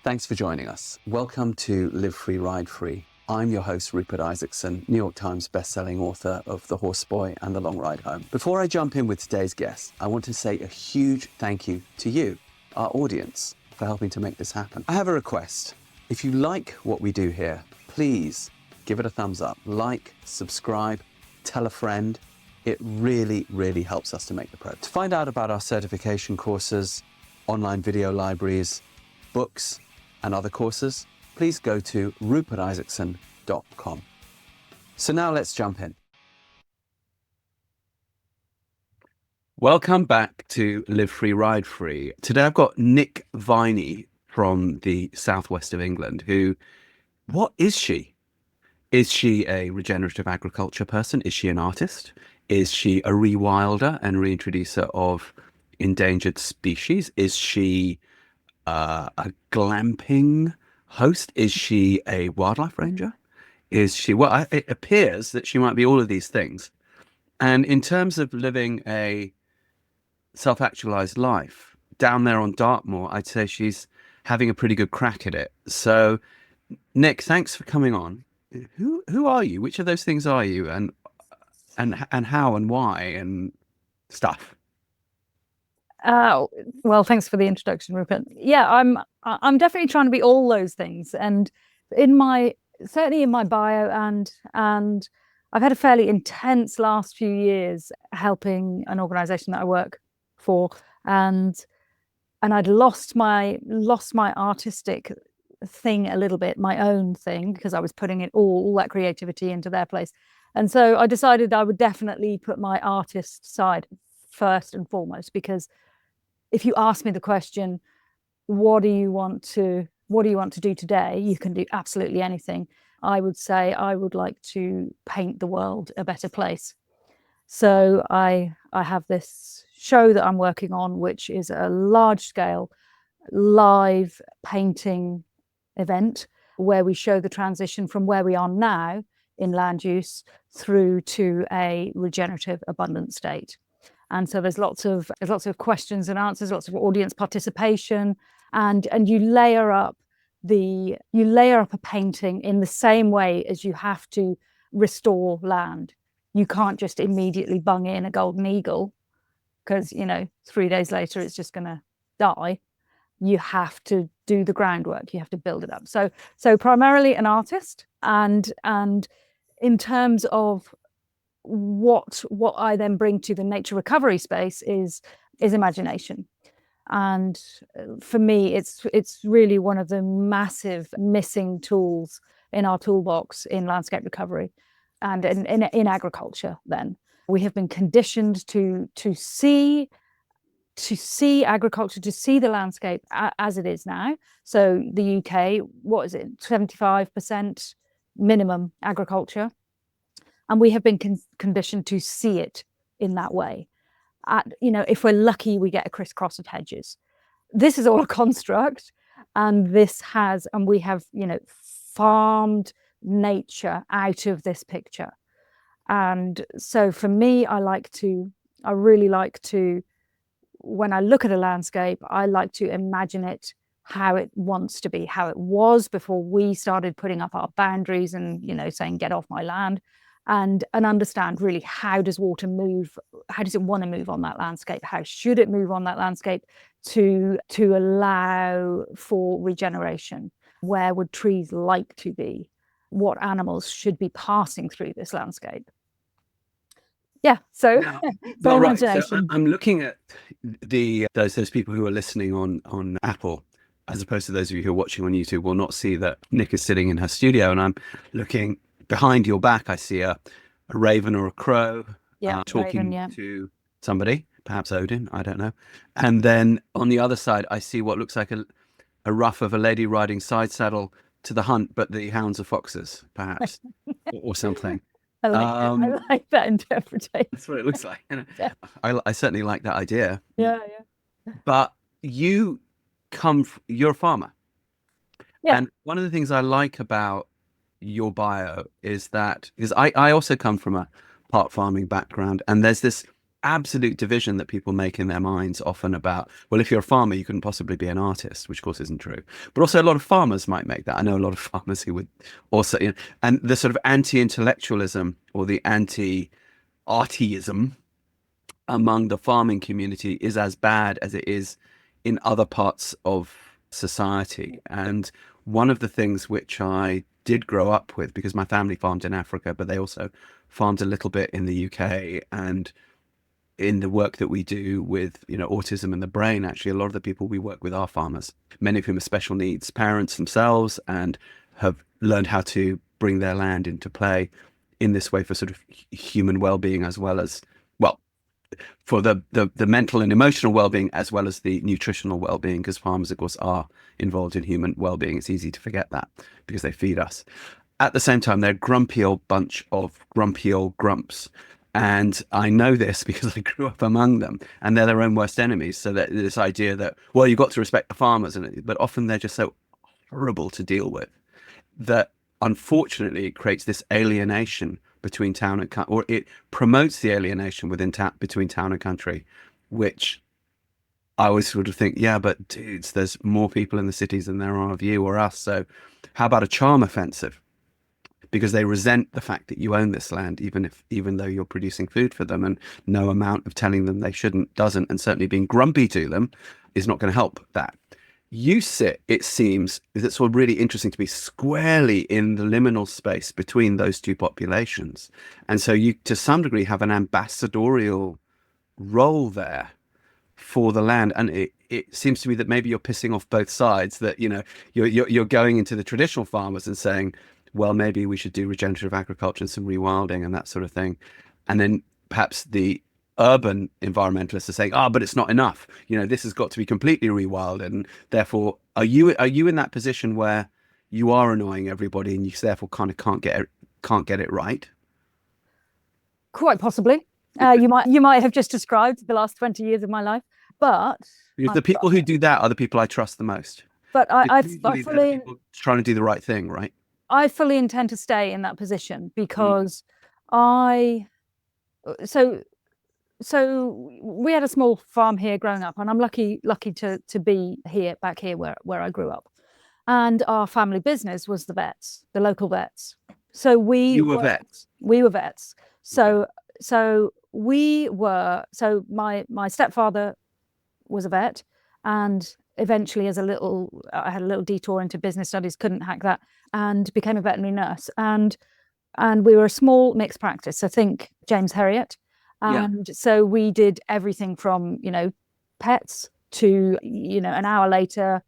Thanks for joining us. Welcome to Live Free, Ride Free. I'm your host, Rupert Isaacson, New York Times bestselling author of The Horse Boy and The Long Ride Home. Before I jump in with today's guest, I want to say a huge thank you to you, our audience, for helping to make this happen. I have a request. If you like what we do here, please give it a thumbs up, like, subscribe, tell a friend. It really, really helps us to make the progress. To find out about our certification courses, online video libraries, books, and other courses, please go to rupertisaacson.com. So now let's jump in. Welcome back to Live Free, Ride Free. Today I've got Nick Viney from the southwest of England, what is she? Is she a regenerative agriculture person? Is she an artist? Is she a rewilder and reintroducer of endangered species? Is she a glamping host? Is she a wildlife ranger? Is she, well, it appears that she might be all of these things. And in terms of living a self-actualized life down there on Dartmoor, I'd say she's having a pretty good crack at it. So Nick, thanks for coming on. Who are you? Which of those things are you? And how and why and stuff? Well, thanks for the introduction, Rupert. Yeah, I'm definitely trying to be all those things, and certainly in my bio, and I've had a fairly intense last few years helping an organisation that I work for, and I'd lost my artistic thing a little bit, my own thing, because I was putting it all that creativity into their place, and so I decided I would definitely put my artist side first and foremost, because if you ask me the question, what do you want to do today? You can do absolutely anything. I would say I would like to paint the world a better place. So I have this show that I'm working on, which is a large scale live painting event where we show the transition from where we are now in land use through to a regenerative abundant state. And so there's lots of questions and answers, lots of audience participation, and you layer up a painting in the same way as you have to restore land. You can't just immediately bung in a golden eagle because 3 days later it's just going to die. You have to do the groundwork. You have to build it up. So primarily an artist, and in terms of what I then bring to the nature recovery space is imagination. And for me, it's really one of the massive missing tools in our toolbox in landscape recovery and in agriculture. Then we have been conditioned to see agriculture, to see the landscape as it is now. So the UK, what is it, 75% minimum agriculture. And we have been conditioned to see it in that way. If we're lucky, we get a crisscross of hedges. This is all a construct, and we have farmed nature out of this picture. And so for me, I really like to, when I look at a landscape, I like to imagine it how it wants to be, how it was before we started putting up our boundaries and saying get off my land. And understand really, how does water move? How does it want to move on that landscape? How should it move on that landscape to allow for regeneration? Where would trees like to be? What animals should be passing through this landscape? Yeah, so imagination. So I'm looking at those people who are listening on Apple, as opposed to those of you who are watching on YouTube will not see that Nick is sitting in her studio, and I'm looking behind your back. I see a raven or a crow talking to somebody, perhaps Odin, I don't know. And then on the other side, I see what looks like a ruff of a lady riding side saddle to the hunt, but the hounds are foxes, perhaps, or something. I like that interpretation. That's what it looks like. Yeah. I certainly like that idea. Yeah. But you're a farmer. Yeah. And one of the things I like about your bio is that, because I also come from a part farming background, and there's this absolute division that people make in their minds often about, well, if you're a farmer, you couldn't possibly be an artist, which of course isn't true. But also a lot of farmers might make that. I know a lot of farmers who would also, and the sort of anti-intellectualism or the anti-artyism among the farming community is as bad as it is in other parts of society. And one of the things which I did grow up with, because my family farmed in Africa, but they also farmed a little bit in the UK, and in the work that we do with, autism and the brain, actually, a lot of the people we work with are farmers, many of whom are special needs parents themselves and have learned how to bring their land into play in this way for sort of human well-being, as well as, well, for the mental and emotional well-being, as well as the nutritional well-being, because farmers, of course, are involved in human well-being. It's easy to forget that because they feed us. At the same time, they're a grumpy old bunch of grumpy old grumps. And I know this because I grew up among them, and they're their own worst enemies. So that this idea that, well, you've got to respect the farmers, but often they're just so horrible to deal with that unfortunately it creates this alienation between town and country, or it promotes the alienation between town and country, which I always sort of think, yeah, but dudes, there's more people in the cities than there are of you or us. So how about a charm offensive? Because they resent the fact that you own this land, even though you're producing food for them, and no amount of telling them they shouldn't doesn't, and certainly being grumpy to them is not going to help that. You sit, it seems, it's sort of really interesting to be squarely in the liminal space between those two populations. And so you, to some degree, have an ambassadorial role there for the land. And it seems to me that maybe you're pissing off both sides, that, you're going into the traditional farmers and saying, well, maybe we should do regenerative agriculture and some rewilding and that sort of thing. And then perhaps the urban environmentalists are saying, but it's not enough. This has got to be completely rewilded. And therefore, are you in that position where you are annoying everybody and you therefore kind of can't get it right? Quite possibly. You might have just described the last 20 years of my life, but the people who do that are the people I trust the most. But I fully trying to do the right thing, right? I fully intend to stay in that position because so we had a small farm here growing up, and I'm lucky to be back here where I grew up. And our family business was the local vets. So we were vets. So my stepfather was a vet, and eventually I had a little detour into business studies, couldn't hack that, and became a veterinary nurse. And we were a small mixed practice. So think James Herriot. And so we did everything from, pets to, an hour later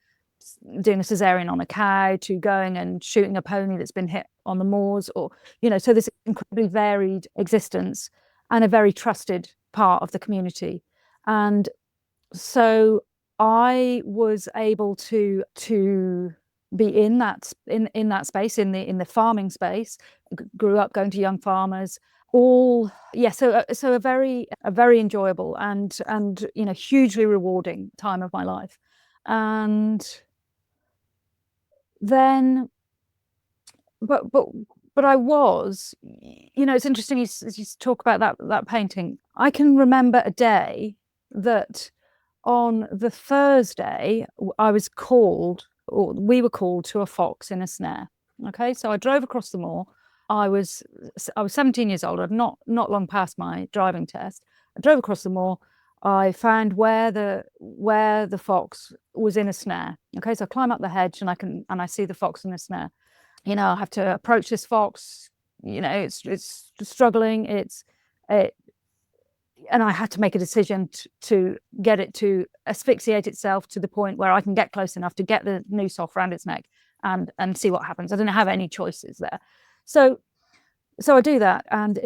doing a cesarean on a cow, to going and shooting a pony that's been hit on the moors, or, so this incredibly varied existence and a very trusted part of the community. And so I was able to be in that space, in the farming space. Grew up going to young farmers. So a very enjoyable and hugely rewarding time of my life. And then, but I was, it's interesting you talk about that painting. I can remember a day that on the Thursday we were called to a fox in a snare. Okay, so I drove across the moor. I was 17 years old. I'd not long past my driving test. I drove across the moor. I found where the fox was in a snare. Okay, so I climb up the hedge and I see the fox in a snare. I have to approach this fox. It's struggling. And I had to make a decision to get it to asphyxiate itself to the point where I can get close enough to get the noose off around its neck and see what happens. I didn't have any choices there. So I do that, and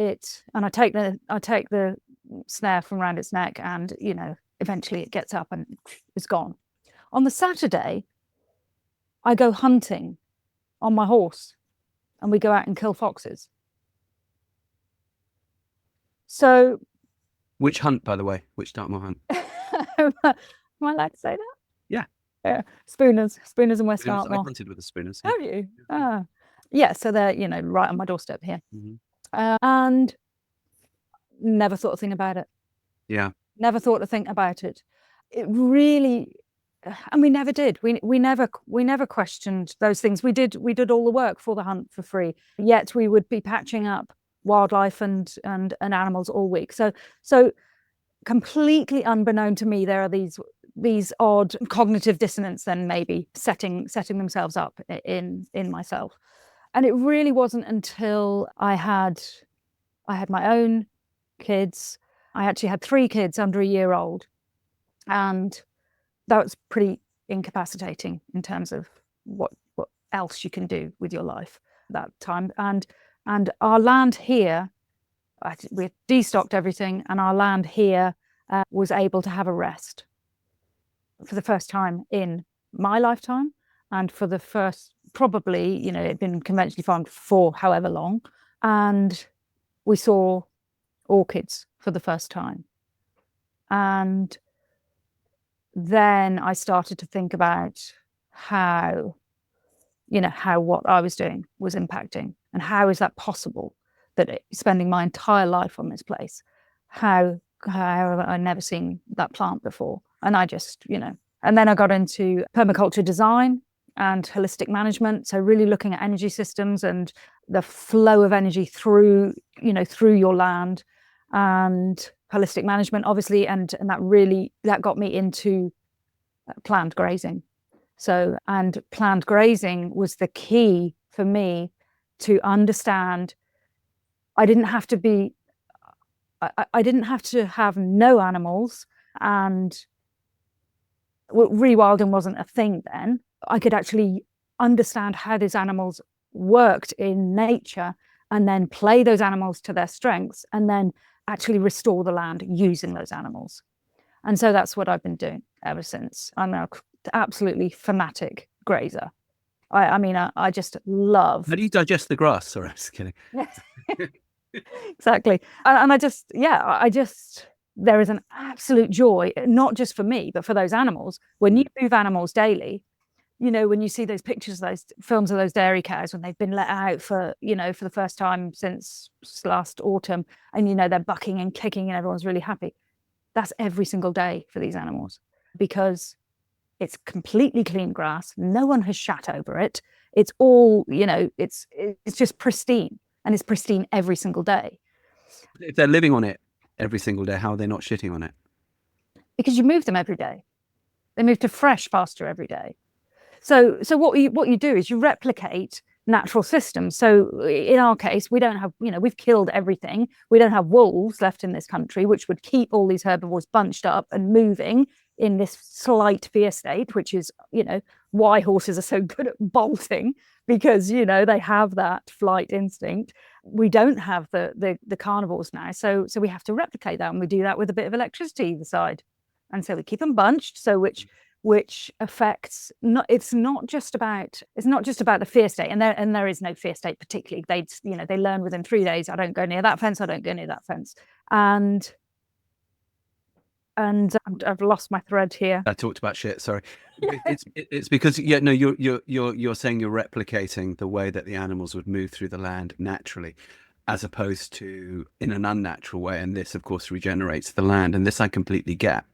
I take the snare from around its neck, and eventually it gets up and it's gone. On the Saturday, I go hunting on my horse, and we go out and kill foxes. So, which hunt, by the way? Which Dartmoor hunt? Am I allowed to say that? Yeah. Spooners in West Dartmoor. I hunted with the spooners. Have you? Yeah. So they're right on my doorstep here. Mm-hmm. And never thought a thing about it. Yeah. Never thought to think about it. It really, and we never did. We never questioned those things. We did all the work for the hunt for free. Yet we would be patching up wildlife and animals all week. So completely unbeknown to me, there are these odd cognitive dissonance then maybe setting themselves up in myself. And it really wasn't until I had my own kids. I actually had 3 kids under a year old, and that was pretty incapacitating in terms of what else you can do with your life at that time. And our land here, we destocked everything, and our land here was able to have a rest for the first time in my lifetime, and for the first, probably, it'd been conventionally farmed for however long, and we saw orchids for the first time. And then I started to think about how what I was doing was impacting, and how is that possible, that spending my entire life on this place, how have I never seen that plant before? And I just, and then I got into permaculture design and holistic management. So really looking at energy systems and the flow of energy through your land, and holistic management, obviously. And that got me into planned grazing. So, and planned grazing was the key for me to understand. I didn't have to have no animals, and rewilding wasn't a thing then. I could actually understand how these animals worked in nature, and then play those animals to their strengths, and then actually restore the land using those animals. And so that's what I've been doing ever since. I'm an absolutely fanatic grazer. I just love. How do you digest the grass? Sorry, I'm just kidding. Exactly. And I just, there is an absolute joy, not just for me, but for those animals. When you move animals daily, when you see those pictures, those films of those dairy cows when they've been let out for the first time since last autumn, and they're bucking and kicking and everyone's really happy. That's every single day for these animals, because it's completely clean grass. No one has shat over it. It's all, it's just pristine, and it's pristine every single day. If they're living on it every single day, how are they not shitting on it? Because you move them every day. They move to fresh pasture every day. So what you do is you replicate natural systems. So in our case, we don't have, we've killed everything. We don't have wolves left in this country, which would keep all these herbivores bunched up and moving in this slight fear state, which is, why horses are so good at bolting, because, they have that flight instinct. We don't have the carnivores now. So we have to replicate that, and we do that with a bit of electricity either side. And so we keep them bunched, so which affects, it's not just about the fear state, and there is no fear state particularly. They learn within 3 days, I don't go near that fence, I don't go near that fence. And I've lost my thread here. I talked about shit. Sorry. It's because you're saying you're replicating the way that the animals would move through the land naturally, as opposed to in an unnatural way. And this, of course, regenerates the land. And this I completely get.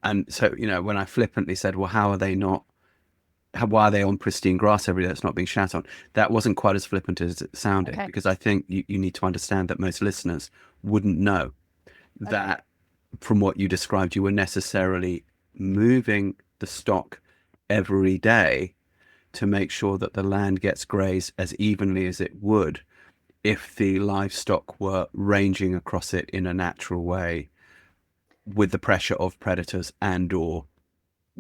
And so, when I flippantly said, well, why are they on pristine grass every day that's not being shat on? That wasn't quite as flippant as it sounded, okay. Because I think you need to understand that most listeners wouldn't know that from what you described, you were necessarily moving the stock every day to make sure that the land gets grazed as evenly as it would if the livestock were ranging across it in a natural way, with the pressure of predators and or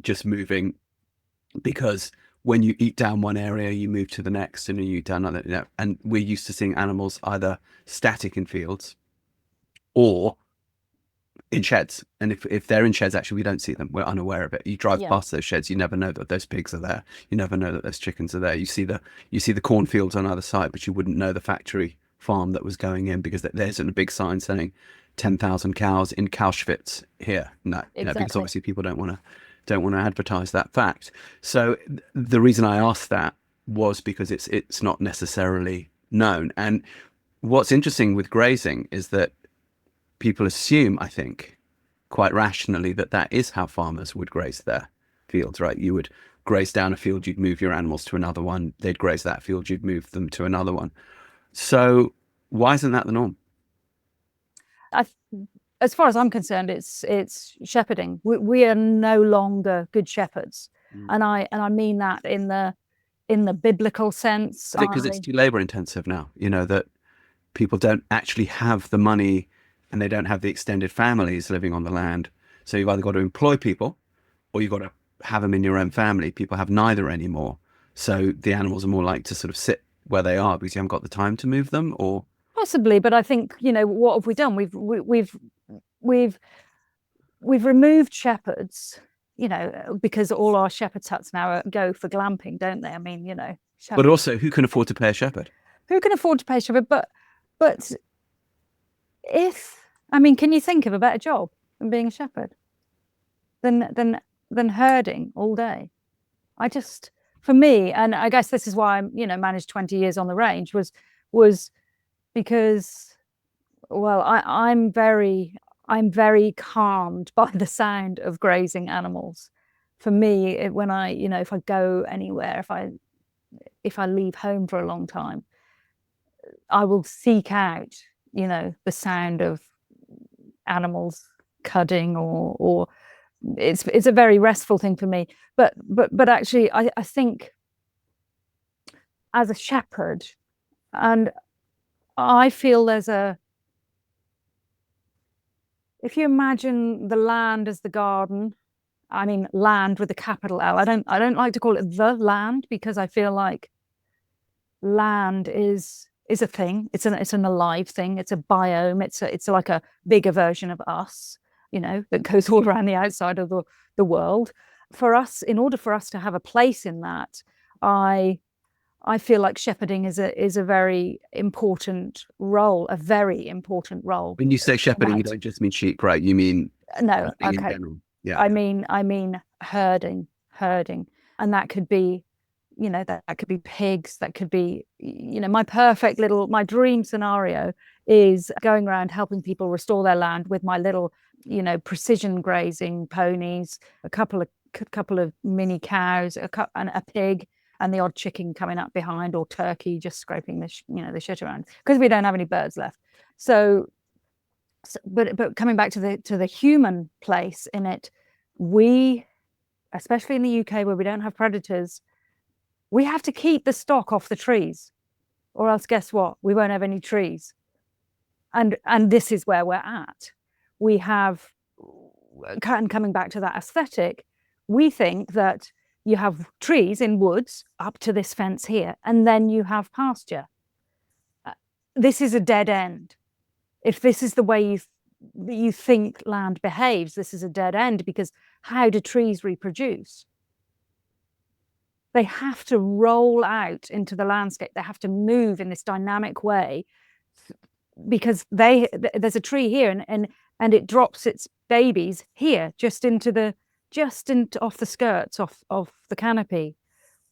just moving, because when you eat down one area, you move to the next, and you eat down another. And we're used to seeing animals either static in fields or in sheds. And if they're in sheds, actually, we don't see them. We're unaware of it. You drive past those sheds, you never know that those pigs are there. You never know that those chickens are there. You see the cornfields on either side, but you wouldn't know the factory farm that was going in, because there isn't a big sign saying 10,000 cows in Cowschwitz here. No, exactly. Because obviously people don't want to advertise that fact. So the reason I asked that was because it's not necessarily known. And what's interesting with grazing is that people assume, I think, quite rationally that that is how farmers would graze their fields, right? You would graze down a field, you'd move your animals to another one, they'd graze that field, you'd move them to another one. So why isn't that the norm? I, as far as I'm concerned, it's shepherding. We are no longer good shepherds, and I mean that in the biblical sense. Because it's too labor intensive now, you know, that people don't actually have the money and they don't have the extended families living on the land. So you've either got to employ people or you've got to have them in your own family. People have neither anymore. So the animals are more like to sort of sit where they are because you haven't got the time to move them, or possibly. But I think, you know, what have we done? We've removed shepherds, you know, because all our shepherds huts now go for glamping, don't they? I mean, you know, but also who can afford to pay a shepherd? Who can afford to pay a shepherd? But I mean, can you think of a better job than being a shepherd than herding all day? For me, and I guess this is why I, you know, managed 20 years on the range was because, well, I'm very calmed by the sound of grazing animals. For me, when I, you know, if I go anywhere, if I leave home for a long time, I will seek out, you know, the sound of animals cudding, or it's a very restful thing for me. But actually, I think as a shepherd, and I feel if you imagine the land as the garden, I mean land with a capital L. I don't like to call it the land, because I feel like land is a thing. It's an alive thing. It's a biome. It's like a bigger version of us, you know, that goes all around the outside of the world. For us, in order for us to have a place in that, I feel like shepherding is a very important role, a very important role. When you say shepherding, you don't just mean sheep, right? You mean no, okay. In general. Yeah. I mean herding, and that could be, you know, that could be pigs, that could be, you know, my dream scenario is going around helping people restore their land with my little, you know, precision grazing ponies, a couple of mini cows, and a pig, and the odd chicken coming up behind, or turkey just scraping the shit around, because we don't have any birds left. But coming back to the human place in it, we, especially in the UK where we don't have predators, we have to keep the stock off the trees, or else guess what? We won't have any trees. And this is where we're at. We have, and coming back to that aesthetic, we think that you have trees in woods up to this fence here, and then you have pasture. This is a dead end. If this is the way you think land behaves, this is a dead end, because how do trees reproduce? They have to roll out into the landscape. They have to move in this dynamic way, because there's a tree here, and it drops its babies here, just off the skirts of the canopy,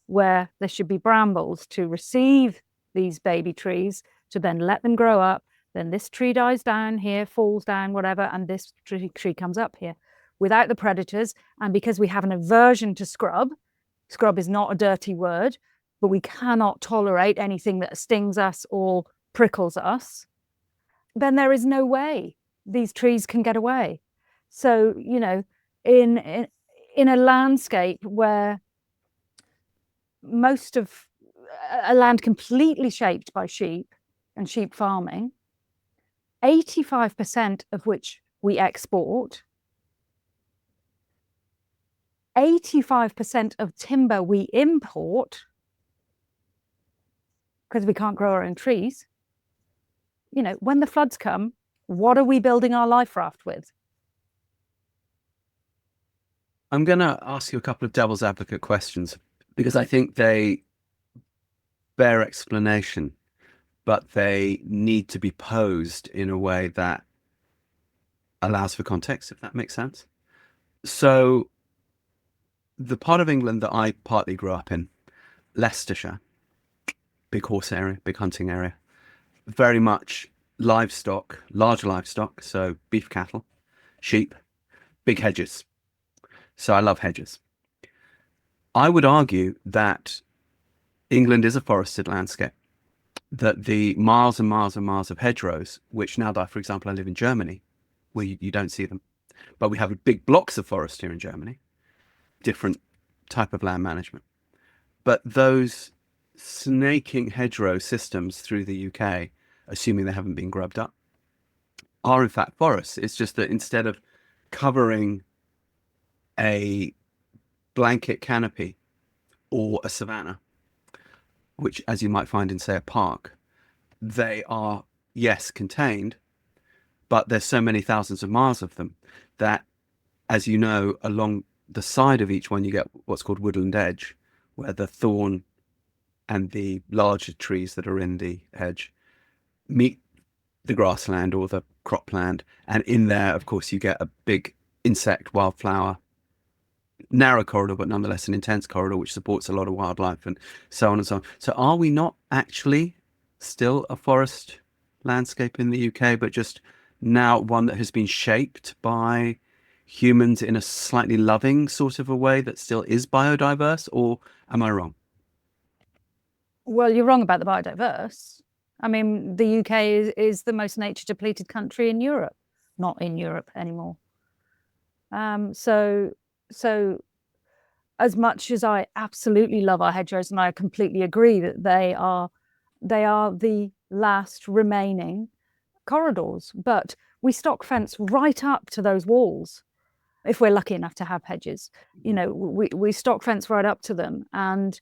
where there should be brambles to receive these baby trees, to then let them grow up. Then this tree dies down here, falls down, whatever, and this tree comes up here without the predators. And because we have an aversion to scrub is not a dirty word, but we cannot tolerate anything that stings us or prickles us, then there is no way these trees can get away. So, you know, in a landscape where most of a land completely shaped by sheep and sheep farming, 85% of which we export, 85% of timber we import, because we can't grow our own trees. You know, when the floods come, what are we building our life raft with? I'm going to ask you a couple of devil's advocate questions, because I think they bear explanation, but they need to be posed in a way that allows for context, if that makes sense. So the part of England that I partly grew up in, Leicestershire, big horse area, big hunting area, very much livestock, large livestock, so beef cattle, sheep, big hedges. So I love hedges. I would argue that England is a forested landscape, that the miles and miles and miles of hedgerows, which now that, for example, I live in Germany, where you don't see them, but we have big blocks of forest here in Germany, different type of land management. But those snaking hedgerow systems through the UK, assuming they haven't been grubbed up, are in fact forests. It's just that instead of covering a blanket canopy or a savanna, which as you might find in, say, a park, they are, yes, contained, but there's so many thousands of miles of them that, as you know, along the side of each one, you get what's called woodland edge, where the thorn and the larger trees that are in the hedge meet the grassland or the cropland. And in there, of course, you get a big insect, wildflower, narrow corridor, but nonetheless an intense corridor, which supports a lot of wildlife and so on and so on. So are we not actually still a forest landscape in the UK, but just now one that has been shaped by humans in a slightly loving sort of a way that still is biodiverse? Or am I wrong? Well, you're wrong about the biodiverse. I mean, the UK is the most nature depleted country in Europe, not in Europe anymore. So as much as I absolutely love our hedgerows, and I completely agree that they are the last remaining corridors, but we stock fence right up to those walls if we're lucky enough to have hedges. You know, we stock fence right up to them, and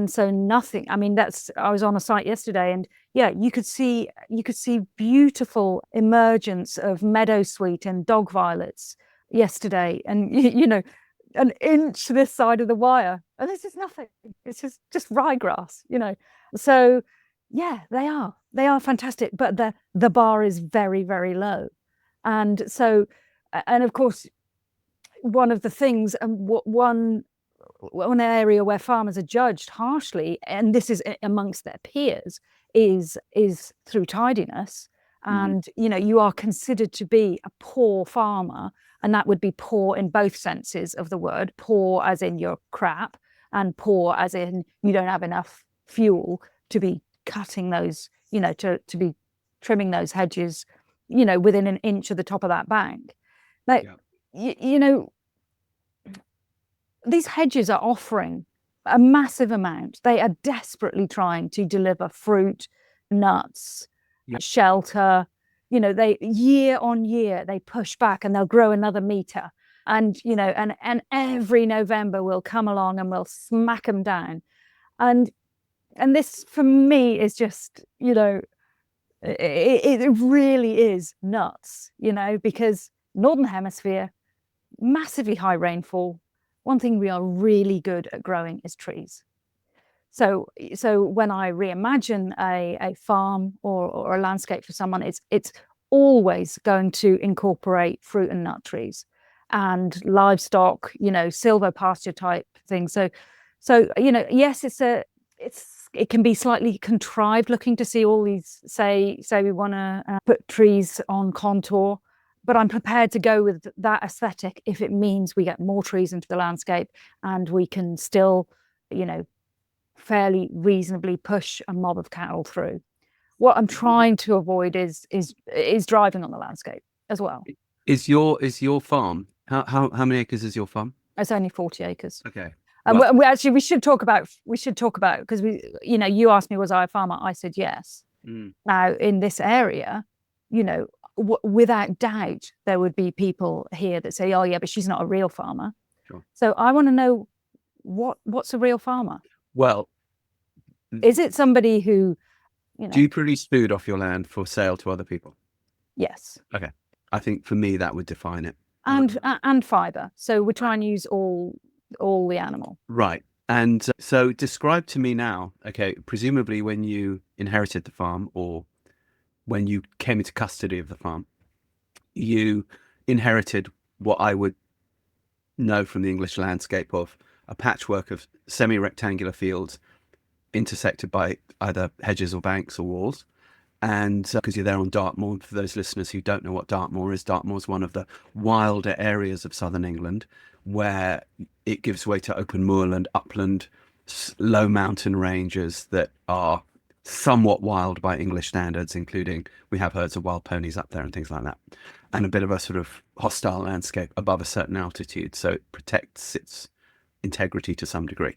so nothing. I mean, I was on a site yesterday, and yeah, you could see beautiful emergence of meadowsweet and dog violets yesterday, and you know, an inch this side of the wire, and this is nothing. It's just ryegrass, you know. So yeah, they are fantastic, but the bar is very, very low. And so, and of course, one of the things, and one area where farmers are judged harshly, and this is amongst their peers, is through tidiness. And you know, you are considered to be a poor farmer, and that would be poor in both senses of the word. Poor as in you're crap, and poor as in you don't have enough fuel to be cutting those, you know, to be trimming those hedges, you know, within an inch of the top of that bank. Like, you know, these hedges are offering a massive amount. They are desperately trying to deliver fruit, nuts, shelter. You know, they year on year they push back, and they'll grow another meter. And you know, and every November we'll come along and we'll smack them down. And this for me is just, you know, it really is nuts, you know, because Northern Hemisphere, massively high rainfall. One thing we are really good at growing is trees. So when I reimagine a farm or a landscape for someone, it's always going to incorporate fruit and nut trees and livestock, you know, silvo pasture type things. So you know, yes, it can be slightly contrived looking to see all these, say we want to put trees on contour, but I'm prepared to go with that aesthetic if it means we get more trees into the landscape and we can still, you know, fairly reasonably push a mob of cattle through. What I'm trying to avoid is driving on the landscape as well. Is your farm, how many acres is your farm? It's only 40 acres. Okay. And we should talk about, because you know, you asked me, was I a farmer? I said yes. Now in this area, you know, without doubt, there would be people here that say, oh yeah, but she's not a real farmer. Sure. So I want to know what's a real farmer? Well, is it somebody who, you know, do you produce food off your land for sale to other people? Yes. Okay. I think for me that would define it. And fiber. So we try and use all the animal. Right. And so describe to me now, okay, presumably when you inherited the farm or when you came into custody of the farm, you inherited what I would know from the English landscape of a patchwork of semi-rectangular fields intersected by either hedges or banks or walls. And because you're there on Dartmoor, for those listeners who don't know what Dartmoor is one of the wilder areas of southern England where it gives way to open moorland, upland, low mountain ranges that are somewhat wild by English standards, including we have herds of wild ponies up there and things like that, and a bit of a sort of hostile landscape above a certain altitude. So it protects its integrity to some degree,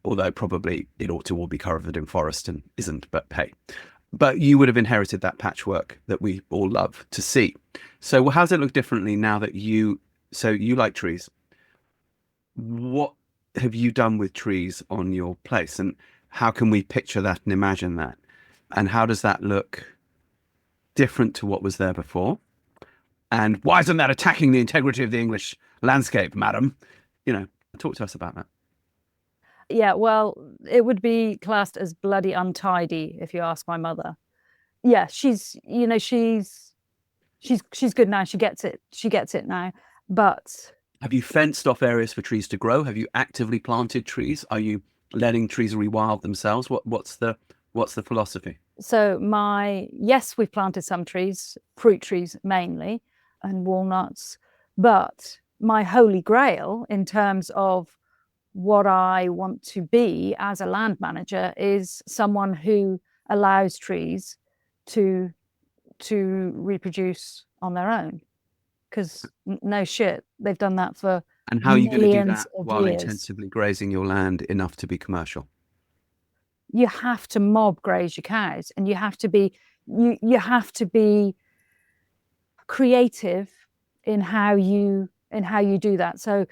although probably it ought to all be covered in forest and isn't, but hey. But you would have inherited that patchwork that we all love to see. So how does it look differently now that you like trees? What have you done with trees on your place, and how can we picture that and imagine that? And how does that look different to what was there before? And why isn't that attacking the integrity of the English landscape, madam? Talk to us about that. Yeah, well, it would be classed as bloody untidy if you ask my mother. Yeah, she's good now. She gets it. She gets it now. But have you fenced off areas for trees to grow? Have you actively planted trees? Are you letting trees rewild themselves? What's the philosophy? So yes, we've planted some trees, fruit trees mainly, and walnuts. But my holy grail in terms of what I want to be as a land manager is someone who allows trees to reproduce on their own. Because no shit, they've done that for and how are you going to do that while years. intensively grazing your land enough to be commercial? You have to mob graze your cows, and you have to be creative in how you do that. So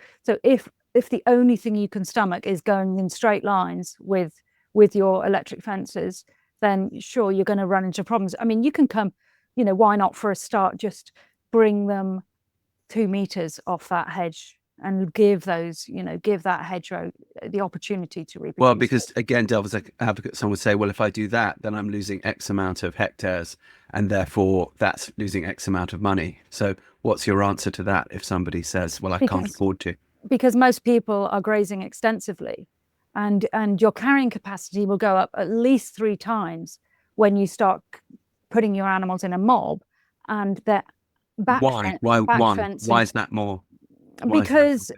if the only thing you can stomach is going in straight lines with your electric fences, then sure, you're going to run into problems. I mean, you can come, why not for a start, just bring them 2 meters off that hedge and give that hedgerow the opportunity to reproduce. Well, because again, devil's advocate, some would say, well, if I do that, then I'm losing X amount of hectares, and therefore that's losing X amount of money. So what's your answer to that if somebody says, well, I can't afford to? Because most people are grazing extensively, and your carrying capacity will go up at least 3 times when you start putting your animals in a mob, and that Why is that more? Because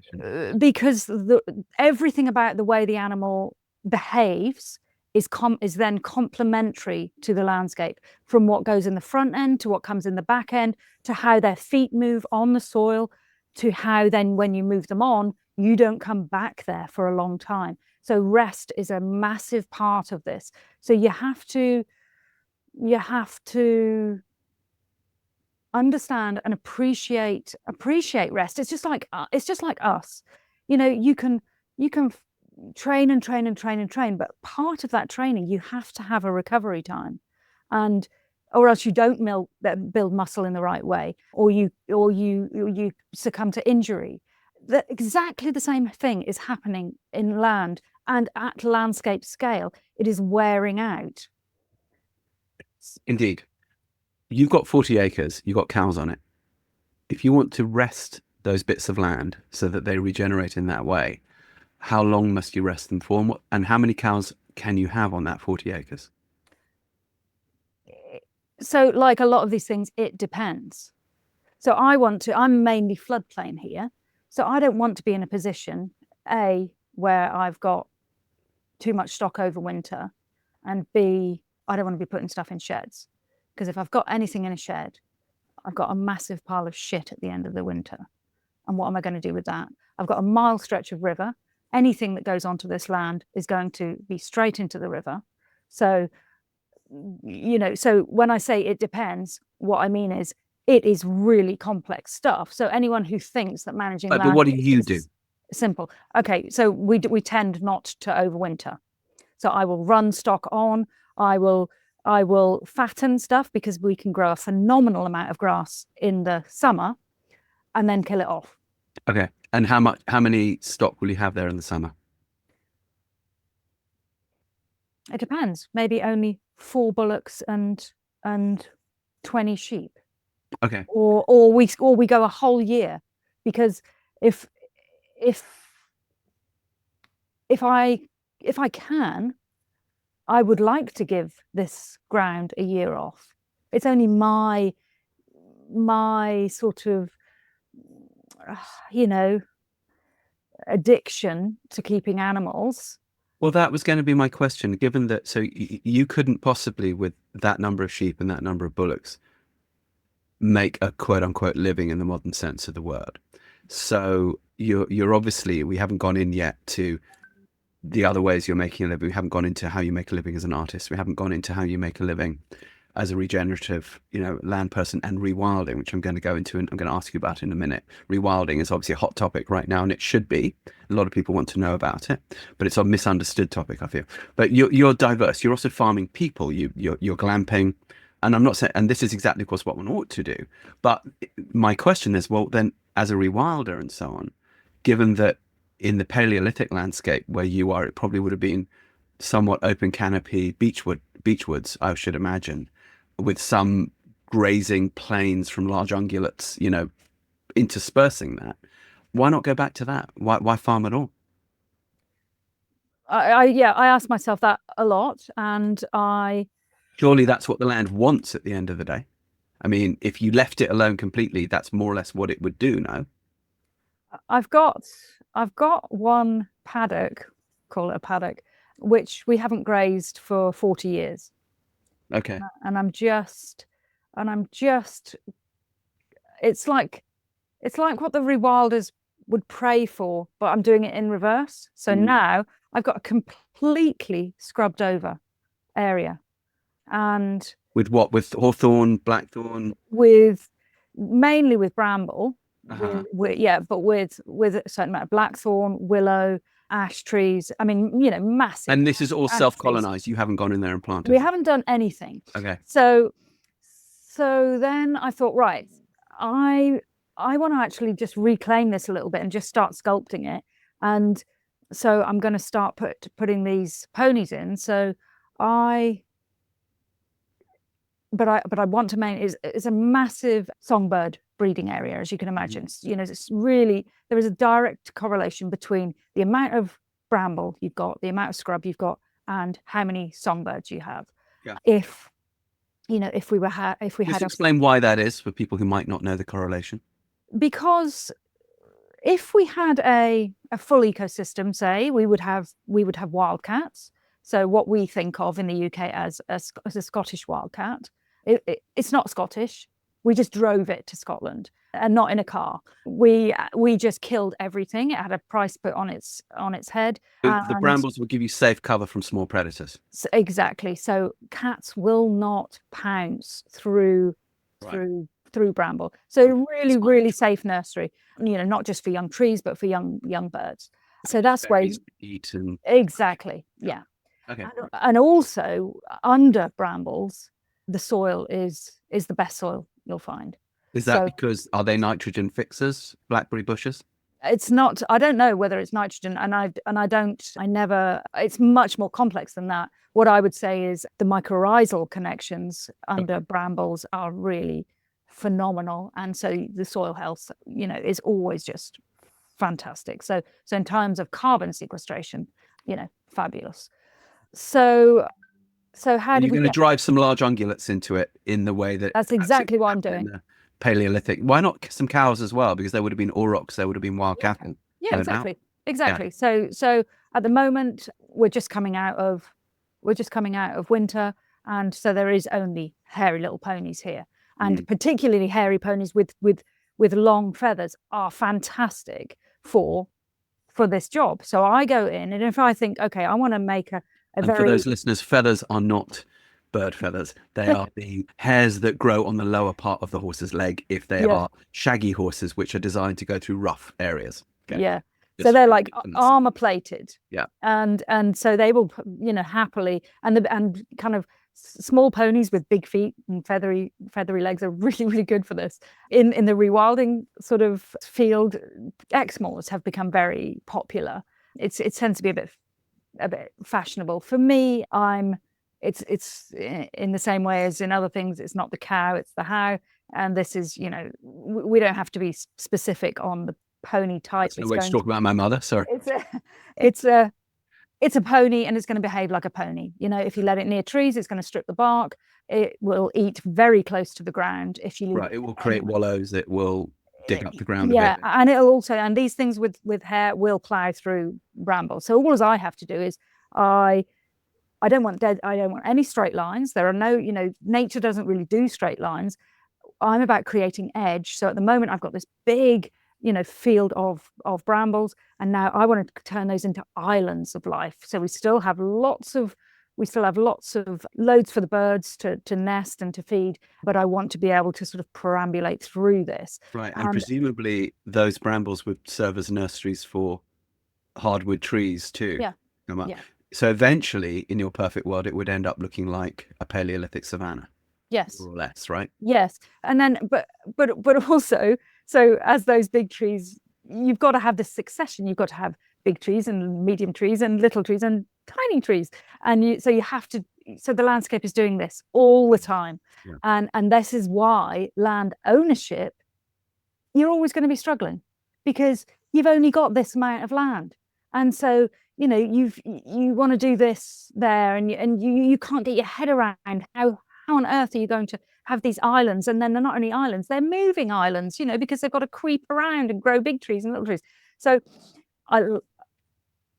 everything about the way the animal behaves is then complementary to the landscape, from what goes in the front end to what comes in the back end, to how their feet move on the soil, to how then when you move them on, you don't come back there for a long time. So rest is a massive part of this. So you have to understand and appreciate rest. It's just like us. You can train and train and train and train, but part of that training, you have to have a recovery time, or else you don't build muscle in the right way, or you succumb to injury. Exactly the same thing is happening in land, and at landscape scale, it is wearing out. Indeed. You've got 40 acres, you've got cows on it. If you want to rest those bits of land so that they regenerate in that way, how long must you rest them for? And how many cows can you have on that 40 acres? So like a lot of these things, it depends. So I'm mainly floodplain here. So I don't want to be in a position, A, where I've got too much stock over winter, and B, I don't want to be putting stuff in sheds. Because if I've got anything in a shed, I've got a massive pile of shit at the end of the winter. And what am I going to do with that? I've got a mile stretch of river. Anything that goes onto this land is going to be straight into the river. So, so when I say it depends, what I mean is it is really complex stuff. So anyone who thinks that managing land, but what do you do? Simple. Okay, so we tend not to overwinter. So I will run stock on. I will fatten stuff, because we can grow a phenomenal amount of grass in the summer and then kill it off. Okay. And how many stock will you have there in the summer? It depends. Maybe only 4 bullocks and 20 sheep. Okay. Or we go a whole year, because if I can, I would like to give this ground a year off. It's only my sort of, addiction to keeping animals. Well, that was going to be my question, given that, so you couldn't possibly, with that number of sheep and that number of bullocks, make a quote unquote living in the modern sense of the word. So you're obviously, we haven't gone in yet to the other ways you're making a living. We haven't gone into how you make a living as an artist. We haven't gone into how you make a living as a regenerative, land person, and rewilding, which I'm going to go into and I'm going to ask you about in a minute. Rewilding is obviously a hot topic right now, and it should be. A lot of people want to know about it, but it's a misunderstood topic, I feel. But you're diverse. You're also farming people. You're glamping, and I'm not saying, and this is exactly, of course, what one ought to do. But my question is, well, then, as a rewilder and so on, given that in the Paleolithic landscape where you are, it probably would have been somewhat open canopy beechwoods, I should imagine, with some grazing plains from large ungulates, interspersing that. Why not go back to that? Why farm at all? I ask myself that a lot, and surely that's what the land wants at the end of the day. I mean, if you left it alone completely, that's more or less what it would do, no? I've got one paddock, call it a paddock, which we haven't grazed for 40 years. Okay. And I'm just it's like what the rewilders would pray for, but I'm doing it in reverse. So now I've got a completely scrubbed over area. And with what? With hawthorn, blackthorn? Mainly with bramble. Uh-huh. But with a certain amount of blackthorn, willow, ash trees. I mean, massive. And this is all self-colonized. You haven't gone in there and planted. We haven't done anything. Okay. So then I thought, right, I want to actually just reclaim this a little bit and just start sculpting it. And so I'm going to start putting these ponies in. So but I want to it's a massive songbird breeding area, as you can imagine. It's really, there is a direct correlation between the amount of bramble you've got, the amount of scrub you've got, and how many songbirds you have. Yeah. If we Just explain why that is for people who might not know the correlation. Because if we had a full ecosystem, say, we would have wildcats. So what we think of in the UK as a Scottish wildcat, it's not Scottish. We just drove it to Scotland, and not in a car. We just killed everything. It had a price put on its head. The brambles will give you safe cover from small predators. Exactly. So cats will not pounce through bramble. So really safe nursery. Not just for young trees, but for young birds. So that's why eat and exactly. Yeah. Okay. And also under brambles, the soil is the best soil you'll find. Is that because, are they nitrogen fixers, blackberry bushes? It's not. I don't know whether it's nitrogen, it's much more complex than that. What I would say is the mycorrhizal connections under brambles are really phenomenal, and so the soil health, is always just fantastic. So in terms of carbon sequestration, fabulous. So how do you going to drive some large ungulates into it in the way that's exactly what I'm doing. Paleolithic. Why not some cows as well? Because there would have been aurochs, there would have been wild cattle. Yeah, exactly. Yeah. So at the moment we're just coming out of winter, and so there is only hairy little ponies here, and particularly hairy ponies with long feathers are fantastic for this job. So I go in, and if I think, okay, I want to make and for those listeners, feathers are not bird feathers. They are the hairs that grow on the lower part of the horse's leg if they are shaggy horses, which are designed to go through rough areas. Okay? Yeah. So they're like armor plated. Yeah. And so they will, happily, and kind of small ponies with big feet and feathery legs are really, really good for this. In the rewilding sort of field, Exmoors have become very popular. It tends to be a bit fashionable. For me, it's in the same way as in other things. It's not the cow, it's the how. And this is, we don't have to be specific on the pony type. That's no way to talk about my mother. Sorry. It's it's a pony and it's going to behave like a pony. You know, if you let it near trees, it's going to strip the bark. It will eat very close to the ground if you leave Right. It will create wallows. It will dig up the ground a yeah, bit. and it'll also, and these things with hair will plow through brambles. So all I have to do is I don't want any straight lines. There are no, you know, nature doesn't really do straight lines. I'm about creating edge. So at the moment I've got this big, you know, field of brambles, and now I want to turn those into islands of life. So we still have lots of loads for the birds to nest and to feed, but I want to be able to sort of perambulate through this. Right. And presumably those brambles would serve as nurseries for hardwood trees too. Yeah. Come up. Yeah. So eventually, in your perfect world, it would end up looking like a Paleolithic savanna. Yes. More or less, right? Yes. And then, but also, so as those big trees, you've got to have this succession. You've got to have big trees and medium trees and little trees and tiny trees. And so the landscape is doing this all the time. Yeah. And this is why land ownership, you're always going to be struggling because you've only got this amount of land. And so, you know, you want to do this there and you can't get your head around how on earth are you going to have these islands? And then they're not only islands, they're moving islands, you know, because they've got to creep around and grow big trees and little trees. So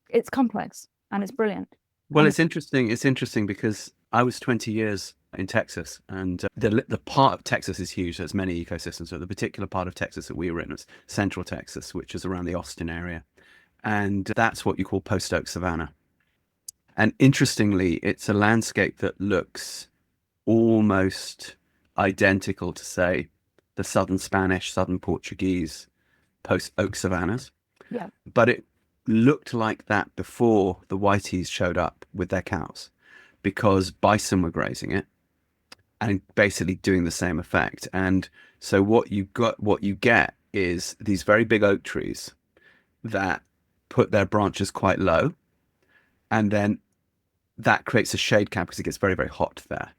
it's complex and it's brilliant. Well, it's interesting. It's interesting because I was 20 years in Texas, and the part of Texas is huge. There's many ecosystems. So the particular part of Texas that we were in was Central Texas, which is around the Austin area. And that's what you call post oak savanna. And interestingly, it's a landscape that looks almost identical to, say, the southern Spanish, southern Portuguese post oak savannas. Yeah. But it looked like that before the whiteys showed up with their cows, because bison were grazing it and basically doing the same effect. And so what you get is these very big oak trees that put their branches quite low, and then that creates a shade canopy because it gets very, very hot there.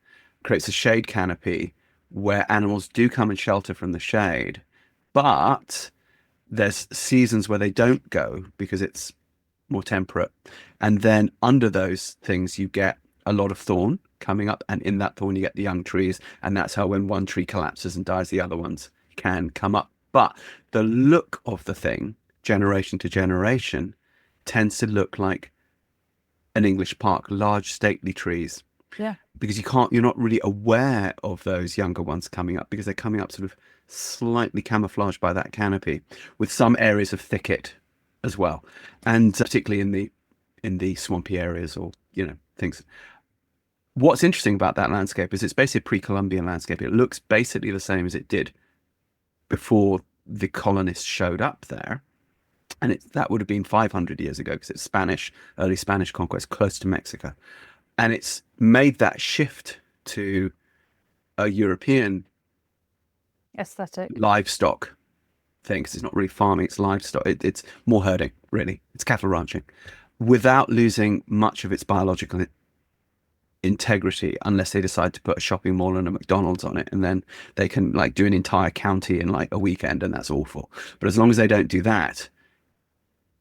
Creates a shade canopy where animals do come and shelter from the shade, but there's seasons where they don't go because it's more temperate. And then under those things, you get a lot of thorn coming up, and in that thorn, you get the young trees. And that's how when one tree collapses and dies, the other ones can come up. But the look of the thing, generation to generation, tends to look like an English park, large stately trees. Yeah. Because you're not really aware of those younger ones coming up because they're coming up sort of slightly camouflaged by that canopy, with some areas of thicket as well, and particularly in the swampy areas, or, you know, things. What's interesting about that landscape is it's basically a pre-Columbian landscape. It looks basically the same as it did before the colonists showed up there. And that would have been 500 years ago because it's early Spanish conquest, close to Mexico. And it's made that shift to a European aesthetic livestock thing, because it's not really farming, it's livestock. It's more herding, really. It's cattle ranching, without losing much of its biological integrity, unless they decide to put a shopping mall and a McDonald's on it, and then they can like do an entire county in like a weekend, and that's awful. But as long as they don't do that,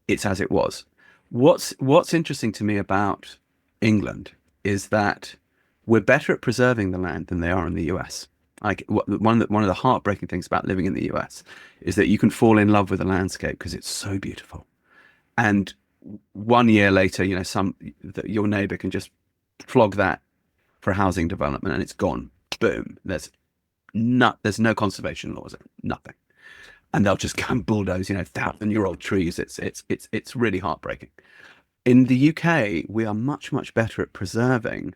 it's as it was. What's interesting to me about England is that we're better at preserving the land than they are in the US. Like one of the heartbreaking things about living in the US is that you can fall in love with the landscape because it's so beautiful, and 1 year later, you know, your neighbor can just flog that for a housing development and it's gone. Boom. There's no conservation laws, nothing, and they'll just come bulldoze, you know, 1,000-year-old trees. It's really heartbreaking. In the UK, we are much, much better at preserving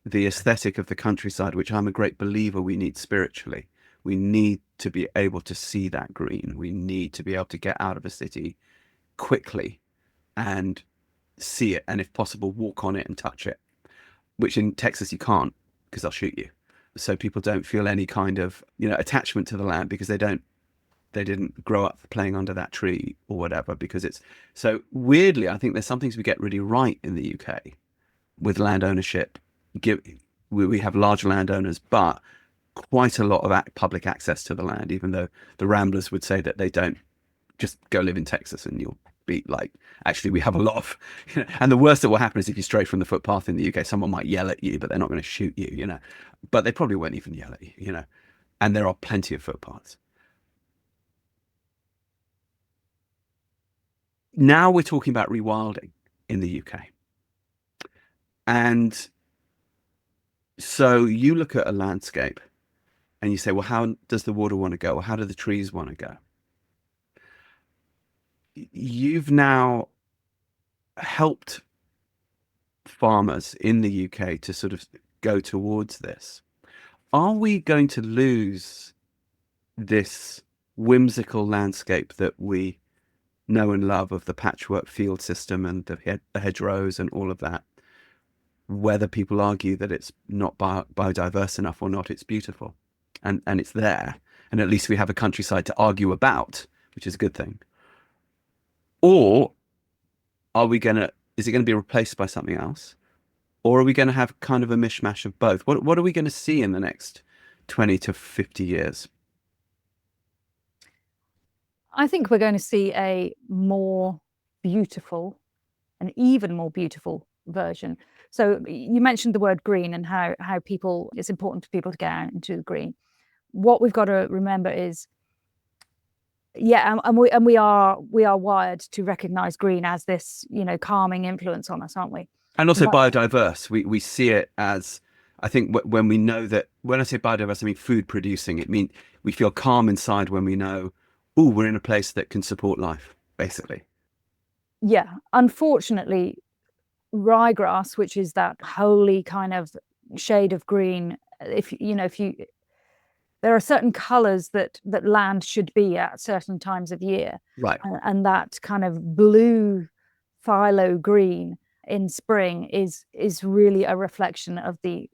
the aesthetic of the countryside, which I'm a great believer we need spiritually. We need to be able to see that green. We need to be able to get out of a city quickly and see it, and if possible, walk on it and touch it, which in Texas you can't because they'll shoot you. So people don't feel any kind of, you know, attachment to the land because they didn't grow up playing under that tree or whatever, because it's so weirdly, I think there's some things we get really right in the UK with land ownership. We have large landowners, but quite a lot of public access to the land, even though the Ramblers would say that they don't. Just go live in Texas and you'll be like, actually, we have a lot of, and the worst that will happen is if you stray from the footpath in the UK, someone might yell at you, but they're not going to shoot you, but they probably won't even yell at you, and there are plenty of footpaths. Now we're talking about rewilding in the UK. And so you look at a landscape and you say, well, how does the water want to go? Or how do the trees want to go? You've now helped farmers in the UK to sort of go towards this. Are we going to lose this whimsical landscape that we know and love of the patchwork field system and the hedgerows and all of that? Whether people argue that it's not biodiverse enough or not, it's beautiful, and it's there, and at least we have a countryside to argue about, which is a good thing. Or is it going to be replaced by something else, or are we going to have kind of a mishmash of both? What are we going to see in the next 20 to 50 years? I think we're going to see a more beautiful, an even more beautiful version. So you mentioned the word green and how it's important for people to get out into the green. What we've got to remember is, and we are wired to recognize green as this, calming influence on us, aren't we? And also biodiverse. We see it as, I think when we know that, when I say biodiverse, I mean food producing. It means we feel calm inside when we know, we're in a place that can support life, basically. Yeah, unfortunately, ryegrass, which is that holy kind of shade of green, there are certain colors that land should be at certain times of year, right? And that kind of blue phyllo green in spring is really a reflection of the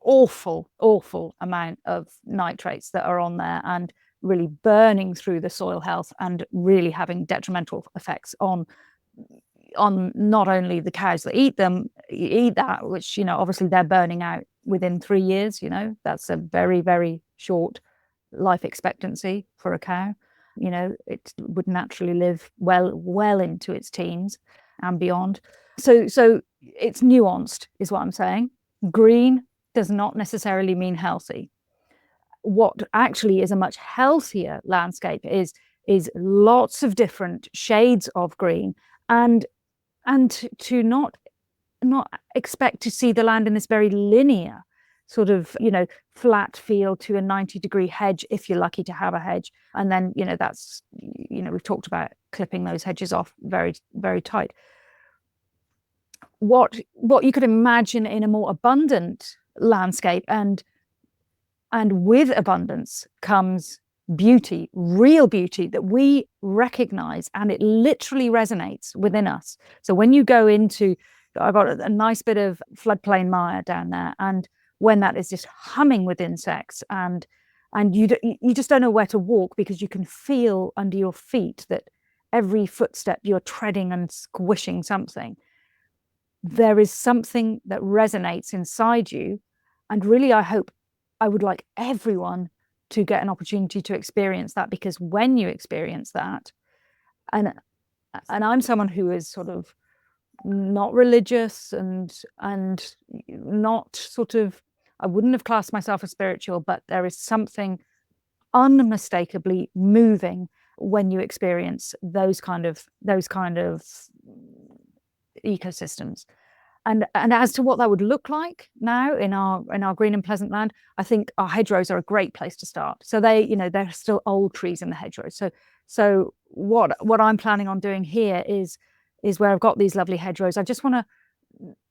awful amount of nitrates that are on there, and really burning through the soil health and really having detrimental effects on not only the cows that eat that, which obviously they're burning out within 3 years. That's a very, very short life expectancy for a cow. It would naturally live well into its teens and beyond. So it's nuanced, is what I'm saying. Green does not necessarily mean healthy. What actually is a much healthier landscape is lots of different shades of green, and to not expect to see the land in this very linear sort of flat field to a 90-degree hedge, if you're lucky to have a hedge, and then that's we've talked about clipping those hedges off very, very tight. What you could imagine in a more abundant landscape, and with abundance comes beauty, real beauty that we recognize, and it literally resonates within us. So when you go into, I've got a nice bit of floodplain mire down there, and when that is just humming with insects, and you just don't know where to walk, because you can feel under your feet that every footstep you're treading and squishing something. There is something that resonates inside you, and really I would like everyone to get an opportunity to experience that, because when you experience that, and I'm someone who is sort of not religious and not sort of, I wouldn't have classed myself as spiritual, but there is something unmistakably moving when you experience those kind of ecosystems. And as to what that would look like now in our green and pleasant land, I think our hedgerows are a great place to start. So they're still old trees in the hedgerows. So what I'm planning on doing here is where I've got these lovely hedgerows, I just want to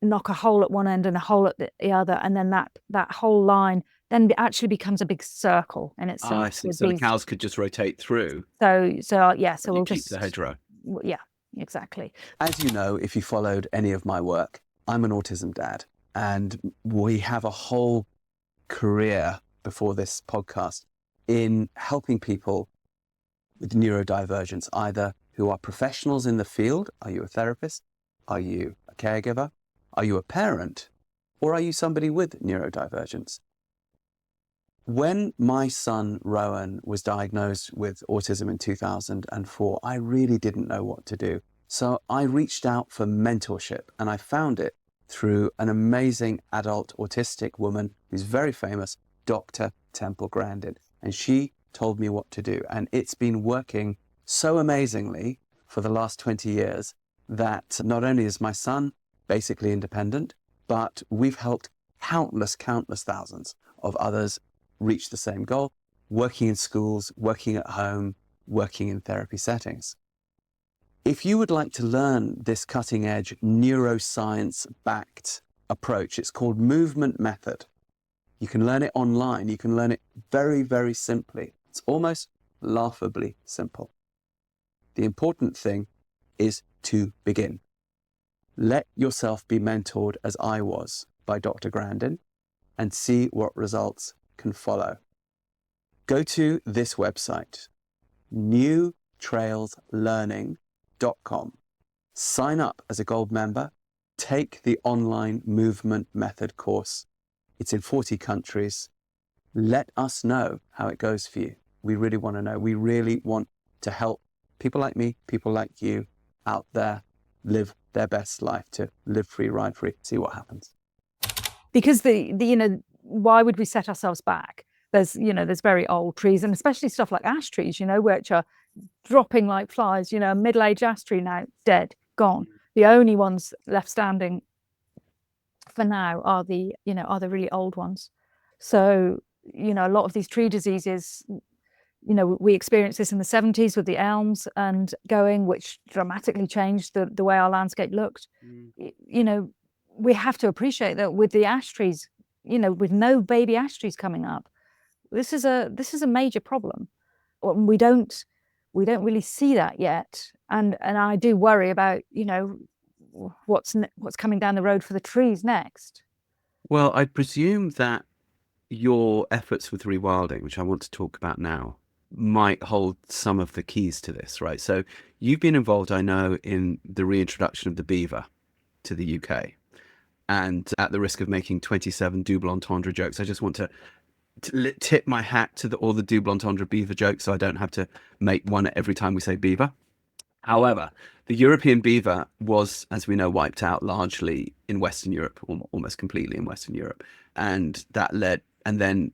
knock a hole at one end and a hole at the other, and then that whole line then actually becomes a big circle in itself. I see. So the cows could just rotate through. So we'll keep just the hedgerow. Yeah, exactly. As you know, if you followed any of my work, I'm an autism dad, and we have a whole career before this podcast in helping people with neurodivergence, either who are professionals in the field. Are you a therapist? Are you a caregiver? Are you a parent? Or are you somebody with neurodivergence? When my son Rowan was diagnosed with autism in 2004, I really didn't know what to do. So I reached out for mentorship, and I found it through an amazing adult autistic woman who's very famous, Dr. Temple Grandin. And she told me what to do. And it's been working so amazingly for the last 20 years that not only is my son basically independent, but we've helped countless thousands of others reach the same goal, working in schools, working at home, working in therapy settings. If you would like to learn this cutting edge neuroscience-backed approach, it's called movement method. You can learn it online. You can learn it very, very simply. It's almost laughably simple. The important thing is to begin. Let yourself be mentored as I was by Dr. Grandin and see what results can follow. Go to this website, newtrailslearning.com. Sign up as a gold member. Take the online movement method course. It's in 40 countries. Let us know how it goes for you. We really want to know. We really want to help people like me, people like you out there live their best life, to live free, ride free, see what happens. Because why would we set ourselves back? There's very old trees, and especially stuff like ash trees, which are dropping like flies. A middle-aged ash tree now, dead, gone. The only ones left standing for now are the really old ones. So, a lot of these tree diseases, we experienced this in the 70s with the elms and which dramatically changed the way our landscape looked. We have to appreciate that with the ash trees, with no baby ash trees coming up, this is a major problem. We don't really see that yet, and I do worry about what's coming down the road for the trees next. Well, I presume that your efforts with rewilding, which I want to talk about now, might hold some of the keys to this, right? So you've been involved, I know, in the reintroduction of the beaver to the UK. And at the risk of making 27 double entendre jokes, I just want to tip my hat to all the double entendre beaver jokes, so I don't have to make one every time we say beaver. However, the European beaver was, as we know, wiped out largely in Western Europe, almost completely in Western Europe. And that led, and then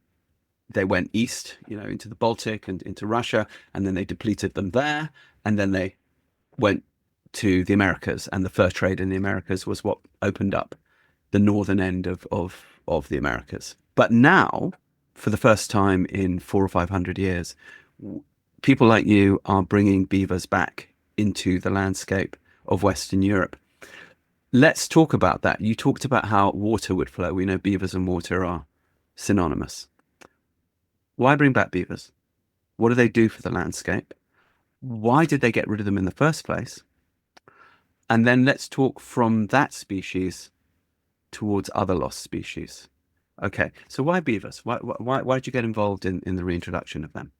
they went east, into the Baltic and into Russia, and then they depleted them there. And then they went to the Americas, and the fur trade in the Americas was what opened up the northern end of the Americas. But now, for the first time in 400 or 500 years, people like you are bringing beavers back into the landscape of Western Europe. Let's talk about that. You talked about how water would flow. We know beavers and water are synonymous. Why bring back beavers? What do they do for the landscape? Why did they get rid of them in the first place? And then let's talk from that species towards other lost species. Okay, so why beavers? Why did you get involved in the reintroduction of them?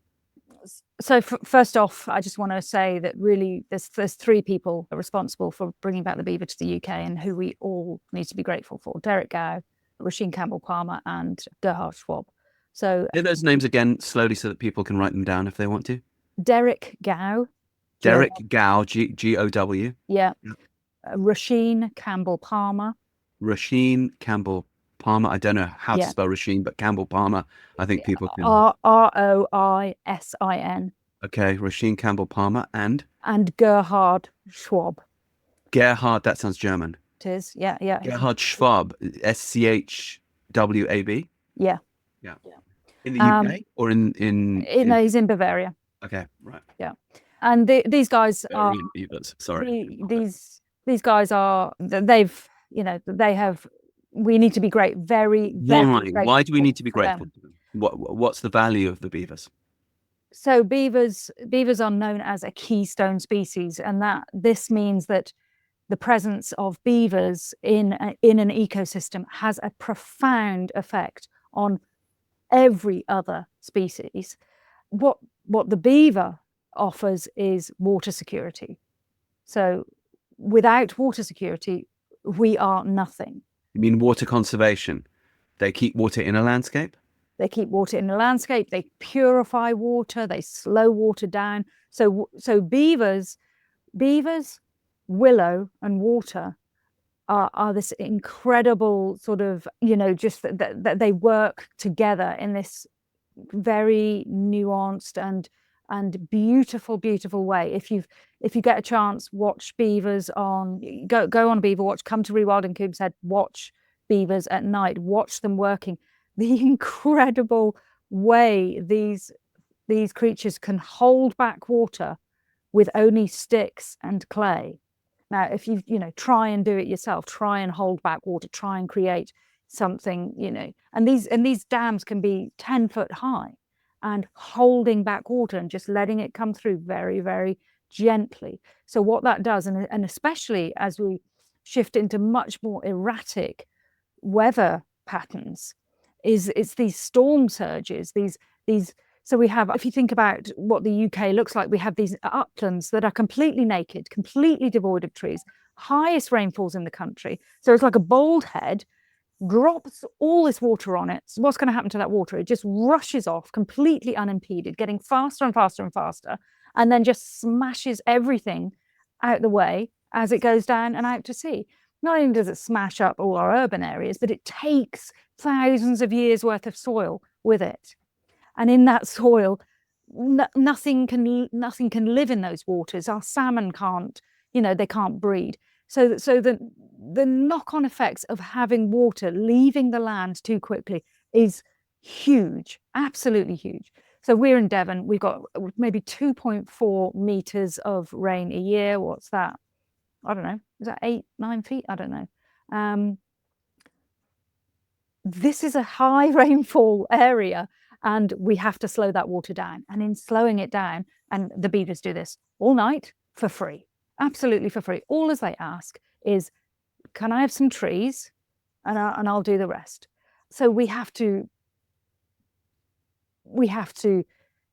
So first off, I just want to say that really there's three people responsible for bringing back the beaver to the UK and who we all need to be grateful for: Derek Gow, Roisin Campbell-Palmer and Gerhard Schwab. So say those names again slowly so that people can write them down if they want to. Derek Gow. Derek Gow, G-O-W. Yeah. Roisin Campbell-Palmer. Roisin Campbell-Palmer. I don't know how to spell Roisin, but Campbell-Palmer, I think people can. Roisin. Okay, Roisin Campbell-Palmer and Gerhard Schwab. Gerhard, that sounds German. It is, yeah. Gerhard Schwab, S-C-H-W-A-B. Yeah. In the UK or in No, he's in Bavaria. Okay, right. Yeah, and these guys are beavers. Sorry, these guys are. They have. We need to be great. Very Why do we need to be grateful to them? What's the value of the beavers? So beavers are known as a keystone species, and this means that the presence of beavers in an ecosystem has a profound effect on every other species. What the beaver offers is water security. So without water security, we are nothing. You mean water conservation? They keep water in a landscape? They keep water in the landscape. They purify water. They slow water down. So beavers, willow, and water are this incredible sort of, just that they work together in this very nuanced and beautiful way. If you get a chance, watch beavers go on Beaver Watch, come to Rewilding Coombs Head, watch beavers at night, watch them working. The incredible way these creatures can hold back water with only sticks and clay. Now, if you try and do it yourself, try and hold back water, try and create something, and these dams can be 10 foot high, and holding back water and just letting it come through very, very gently. So what that does, and especially as we shift into much more erratic weather patterns, is it's these storm surges, these. So we have, if you think about what the UK looks like, we have these uplands that are completely naked, completely devoid of trees, highest rainfalls in the country. So it's like a bald head, drops all this water on it. So what's going to happen to that water? It just rushes off completely unimpeded, getting faster and faster and faster, and then just smashes everything out the way as it goes down and out to sea. Not only does it smash up all our urban areas, but it takes thousands of years worth of soil with it. And in that soil, nothing can live in those waters. Our salmon can't, they can't breed. So the knock-on effects of having water leaving the land too quickly is huge, absolutely huge. So we're in Devon. We've got maybe 2.4 meters of rain a year. What's that? I don't know. Is that 8-9 feet? I don't know. This is a high rainfall area, and we have to slow that water down. And in slowing it down, and the beavers do this all night for free, absolutely for free. All as they ask is, can I have some trees? And I'll do the rest. So we have to,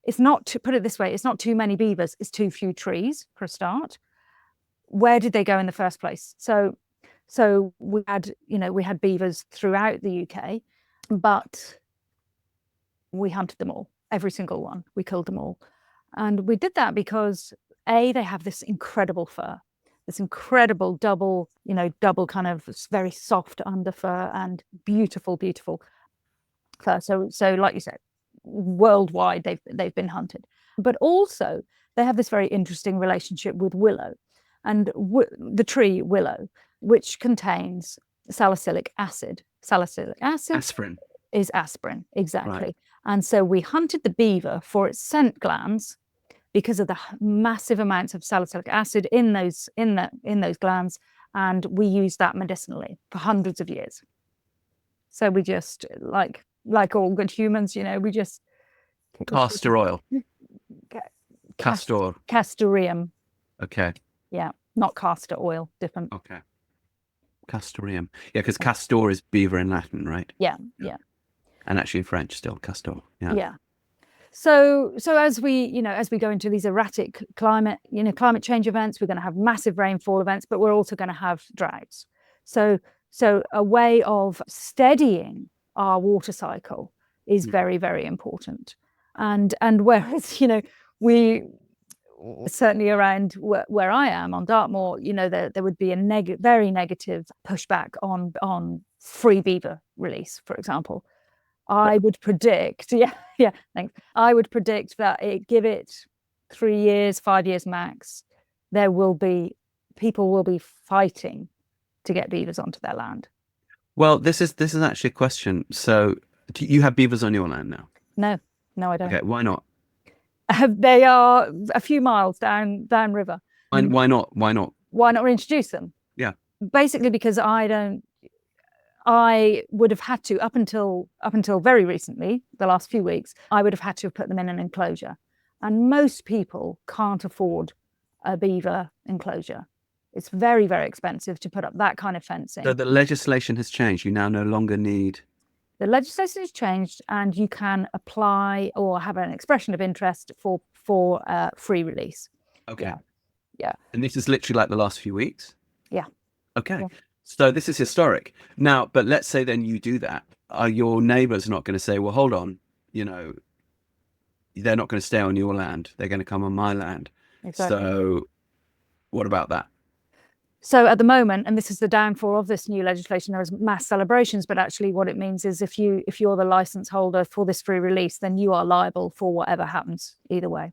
it's not, to put it this way, it's not too many beavers, it's too few trees for a start. Where did they go in the first place? So we had beavers throughout the UK, but we hunted them all, every single one. We killed them all. And we did that because they have this incredible fur, this incredible double kind of very soft under fur and beautiful fur. So like you said, worldwide they've been hunted. But also they have this very interesting relationship with willow, and the tree willow, which contains salicylic acid. Salicylic acid Aspirin. is aspirin, exactly. Right. And so we hunted the beaver for its scent glands because of the massive amounts of salicylic acid in those glands, and we used that medicinally for hundreds of years. So we just, like all good humans, we just Castor oil. Castor. Castoreum. Okay. Yeah, not castor oil, different. Okay. Castoreum. Yeah, because castor is beaver in Latin, right? Yeah. And actually in French still, castor. Yeah. So as we go into these erratic climate change events, we're going to have massive rainfall events, but we're also going to have droughts. So a way of steadying our water cycle is very, very important. And whereas, we certainly around where I am on Dartmoor, there would be a very negative pushback on free beaver release, for example. I would predict, thanks. I would predict that give it 3 years, 5 years max, people will be fighting to get beavers onto their land. Well, this is actually a question. So, do you have beavers on your land now? No, I don't. Okay, why not? They are a few miles down river. Why not? Why not? Why not reintroduce them? Yeah. Basically because I would have had to, up until very recently, the last few weeks, I would have had to have put them in an enclosure. And most people can't afford a beaver enclosure. It's very, very expensive to put up that kind of fencing. So the legislation has changed. You now no longer need... The legislation has changed, and you can apply or have an expression of interest for free release. Okay. Yeah. And this is literally like the last few weeks? Yeah. Okay. Yeah. So this is historic. Now, but let's say then you do that. are your neighbors not going to say, well, hold on, you know, they're not going to stay on your land, they're going to come on my land? Exactly. So what about that? So at the moment, and this is the downfall of this new legislation, there is mass celebrations, but actually what it means is if you're the license holder for this free release, then you are liable for whatever happens either way.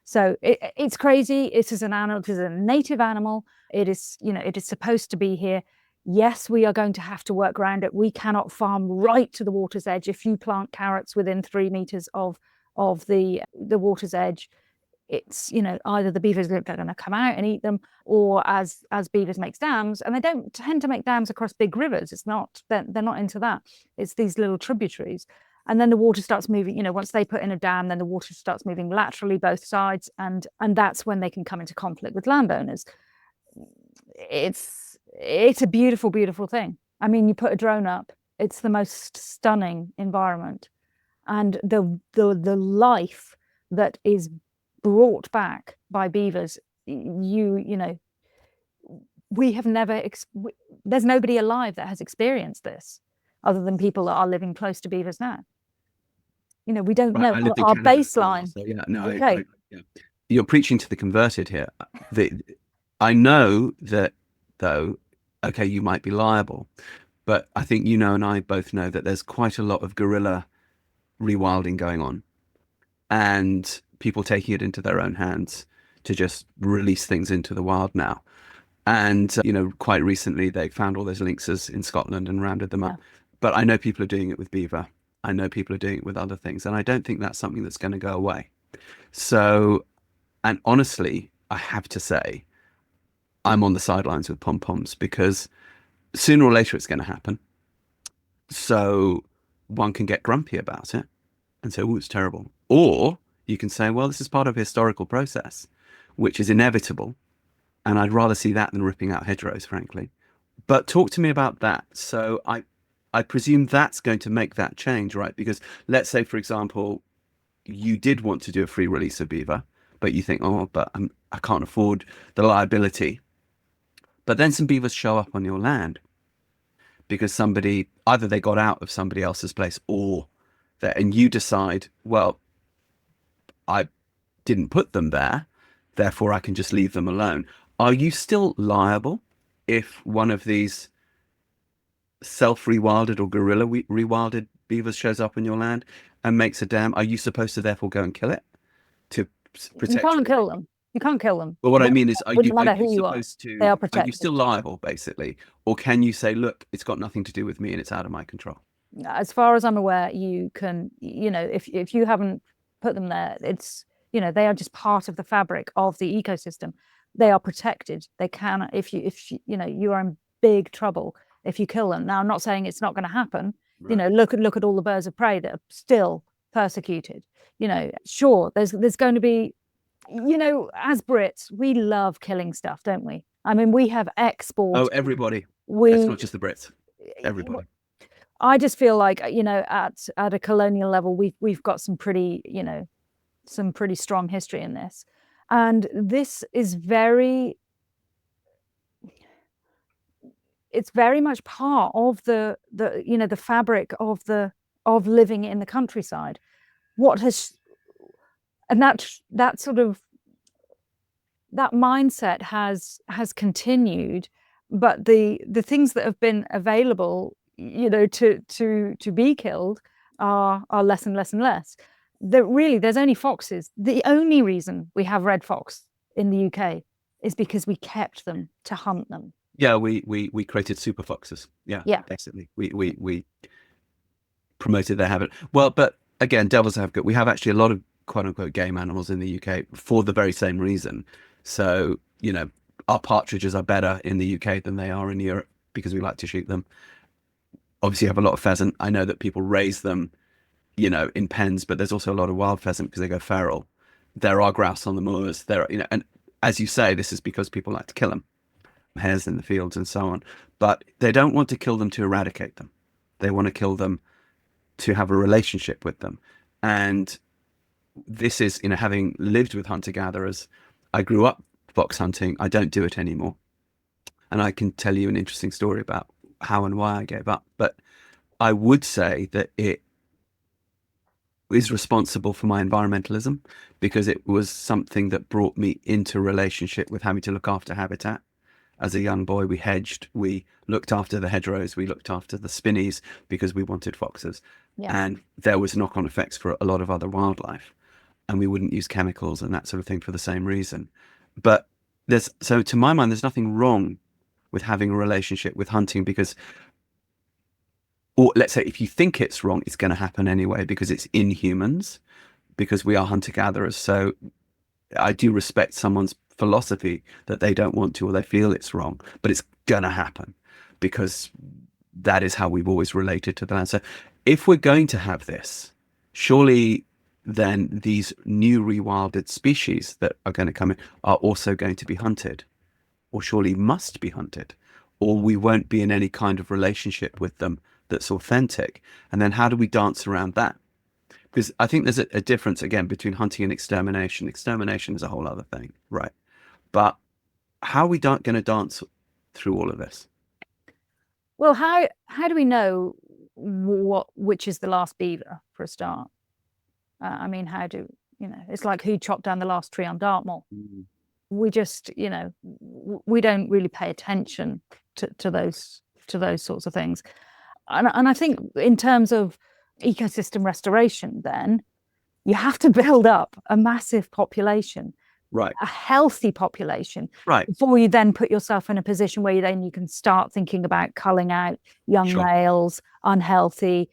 So it's crazy. It is an animal, it is a native animal. It is, you know, it is supposed to be here. Yes, we are going to have to work around it. We cannot farm right to the water's edge. If you plant carrots within 3 meters of the water's edge, it's, you know, either the beavers are going to come out and eat them, or as beavers makes dams, and they don't tend to make dams across big rivers. It's not, they're not into that. It's these little tributaries. And then the water starts moving, you know, once they put in a dam, then the water starts moving laterally both sides, and that's when they can come into conflict with landowners. It's a beautiful, beautiful thing. I mean, you put a drone up, it's the most stunning environment, and the life that is brought back by beavers, you know, we have never there's nobody alive that has experienced this other than people that are living close to beavers now. You know, we don't know I lived in our Canada as well, baseline. so yeah, no, Okay. yeah. You're preaching to the converted here. I know that, though, okay, you might be liable, but I think you know and I both know that there's quite a lot of guerrilla rewilding going on, and people taking it into their own hands to just release things into the wild now. And, you know, quite recently they found all those lynxes in Scotland and rounded them up. But I know people are doing it with beaver. I know people are doing it with other things. And I don't think that's something that's going to go away. So, and honestly, I have to say, I'm on the sidelines with pom-poms, because sooner or later it's going to happen. So one can get grumpy about it and say, oh, it's terrible. Or you can say, well, this is part of a historical process, which is inevitable. And I'd rather see that than ripping out hedgerows, frankly. But talk to me about that. So I presume that's going to make that change, right? Because let's say, for example, you did want to do a free release of beaver, but you think, oh, but I can't afford the liability. But then some beavers show up on your land because somebody, either they got out of somebody else's place, or that, and you decide, well, I didn't put them there, therefore I can just leave them alone. Are you still liable if one of these self-rewilded or guerrilla rewilded beavers shows up on your land and makes a dam? Are you supposed to therefore go and kill it to protect? You can't kill them. You can't kill them. Well, what I mean is, are you supposed to? They are Are you protected. still liable, basically, or can you say, look, it's got nothing to do with me and it's out of my control? As far as I'm aware, you can, you know, if you haven't put them there, it's, you know, they are just part of the fabric of the ecosystem. They are protected. They can, if you know, you are in big trouble if you kill them. Now, I'm not saying it's not going to happen. Right. You know, look at all the birds of prey that are still persecuted. You know, sure, there's going to be, you know, as Brits, we love killing stuff, don't we? I mean, we have exports. Oh, everybody. It's not just the Brits. Everybody. I just feel like, you know, at a colonial level, we've got some pretty, you know, some pretty strong history in this, and this is it's very much part of the you know, the fabric of living in the countryside. What has, and that sort of, that mindset has continued, but the things that have been available, you know, to be killed are less and less and less. Really, there's only foxes. The only reason we have red fox in the UK is because we kept them to hunt them. Yeah, we created super foxes. Yeah, basically, we promoted their habit. Well, but again, devil's advocate, we have actually a lot of quote unquote game animals in the UK for the very same reason. So, you know, our partridges are better in the UK than they are in Europe because we like to shoot them. Obviously, you have a lot of pheasant. I know that people raise them, you know, in pens, but there's also a lot of wild pheasant because they go feral. There are grouse on the moors. There are, you know, and as you say, this is because people like to kill them, hares in the fields and so on. But they don't want to kill them to eradicate them. They want to kill them to have a relationship with them. And this is, you know, having lived with hunter-gatherers, I grew up fox hunting. I don't do it anymore. And I can tell you an interesting story about how and why I gave up. But I would say that it is responsible for my environmentalism because it was something that brought me into relationship with having to look after habitat. As a young boy, we hedged, we looked after the hedgerows, we looked after the spinneys because we wanted foxes. Yeah. And there was knock-on effects for a lot of other wildlife. And we wouldn't use chemicals and that sort of thing for the same reason. But so to my mind, there's nothing wrong with having a relationship with hunting because, or let's say if you think it's wrong, it's going to happen anyway because it's in humans, because we are hunter-gatherers. So I do respect someone's philosophy that they don't want to or they feel it's wrong, but it's going to happen because that is how we've always related to the land. So if we're going to have this, surely then these new rewilded species that are going to come in are also going to be hunted, or surely must be hunted, or we won't be in any kind of relationship with them that's authentic. And then how do we dance around that? Because I think there's a difference, again, between hunting and extermination. Extermination is a whole other thing, right? But how are we going to dance through all of this? Well, how do we know which is the last beaver for a start? I mean, how do it's like who chopped down the last tree on Dartmoor. We just we don't really pay attention to those sorts of things, and I think in terms of ecosystem restoration, then you have to build up a massive population, right, a healthy population, right, before you then put yourself in a position where you can start thinking about culling out young Sure. males, unhealthy.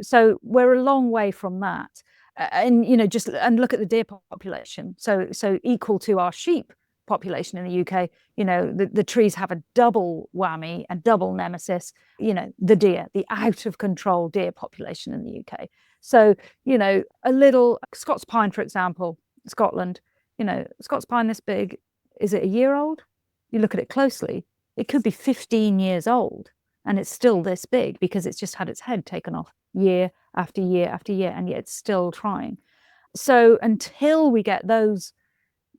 So we're a long way from that. And just look at the deer population. So equal to our sheep population in the UK. The trees have a double whammy and double nemesis. The deer, the out of control deer population in the UK. So a little Scots pine, for example, Scotland. Scots pine this big. Is it a year old? You look at it closely, it could be 15 years old, and it's still this big because it's just had its head taken off year after year after year, and yet it's still trying. So until we get those,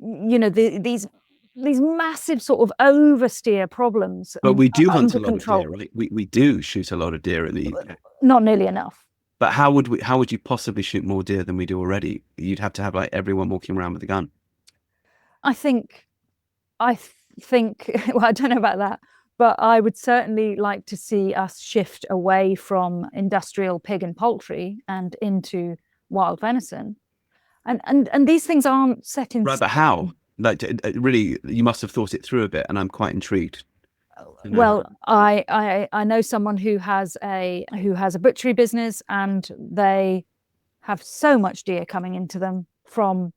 these massive sort of oversteer problems, but we do hunt under a lot control. of deer, right? We do shoot a lot of deer in the UK. Not nearly enough. But how would you possibly shoot more deer than we do already? You'd have to have like everyone walking around with a gun. I think, well, I don't know about that, but I would certainly like to see us shift away from industrial pig and poultry and into wild venison. And these things aren't set in Right, but how? Like, really, you must have thought it through a bit, and I'm quite intrigued. Well, I know someone who has a butchery business, and they have so much deer coming into them from